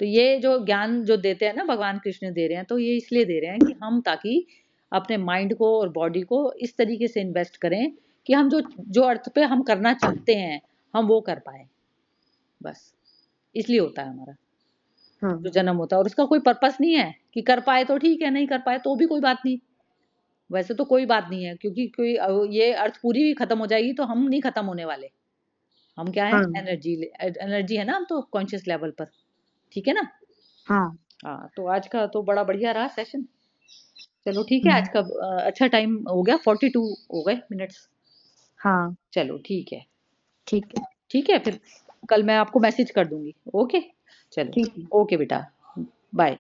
[SPEAKER 2] तो ये जो ज्ञान जो देते हैं ना भगवान कृष्ण दे रहे हैं, तो ये इसलिए दे रहे हैं कि हम ताकि अपने माइंड को और बॉडी को इस तरीके से इन्वेस्ट करें कि हम जो जो अर्थ पे हम करना चाहते हैं, हम वो कर पाएँ, बस। इसलिए होता है हमारा जो
[SPEAKER 1] हाँ
[SPEAKER 2] जन्म होता है, और उसका कोई पर्पस नहीं है कि कर पाए तो ठीक है, नहीं कर पाए तो भी कोई बात नहीं। वैसे तो कोई बात नहीं है, क्योंकि ये अर्थ पूरी भी खत्म हो जाएगी तो हम नहीं खत्म होने वाले। हम क्या हैं,
[SPEAKER 1] हाँ
[SPEAKER 2] एनर्जी है ना, हम तो कॉन्शियस लेवल पर, ठीक है ना?
[SPEAKER 1] हाँ
[SPEAKER 2] हाँ, तो आज का तो बड़ा बढ़िया रहा सेशन। चलो ठीक है, आज
[SPEAKER 1] हम्म,
[SPEAKER 2] का अच्छा टाइम हो गया, 42 हो गए मिनट्स।
[SPEAKER 1] हाँ
[SPEAKER 2] चलो ठीक है।
[SPEAKER 1] ठीक है
[SPEAKER 2] ठीक है, फिर कल मैं आपको मैसेज कर दूँगी। ओके? चलो,
[SPEAKER 1] ठीक है
[SPEAKER 2] ओके बेटा, बाय।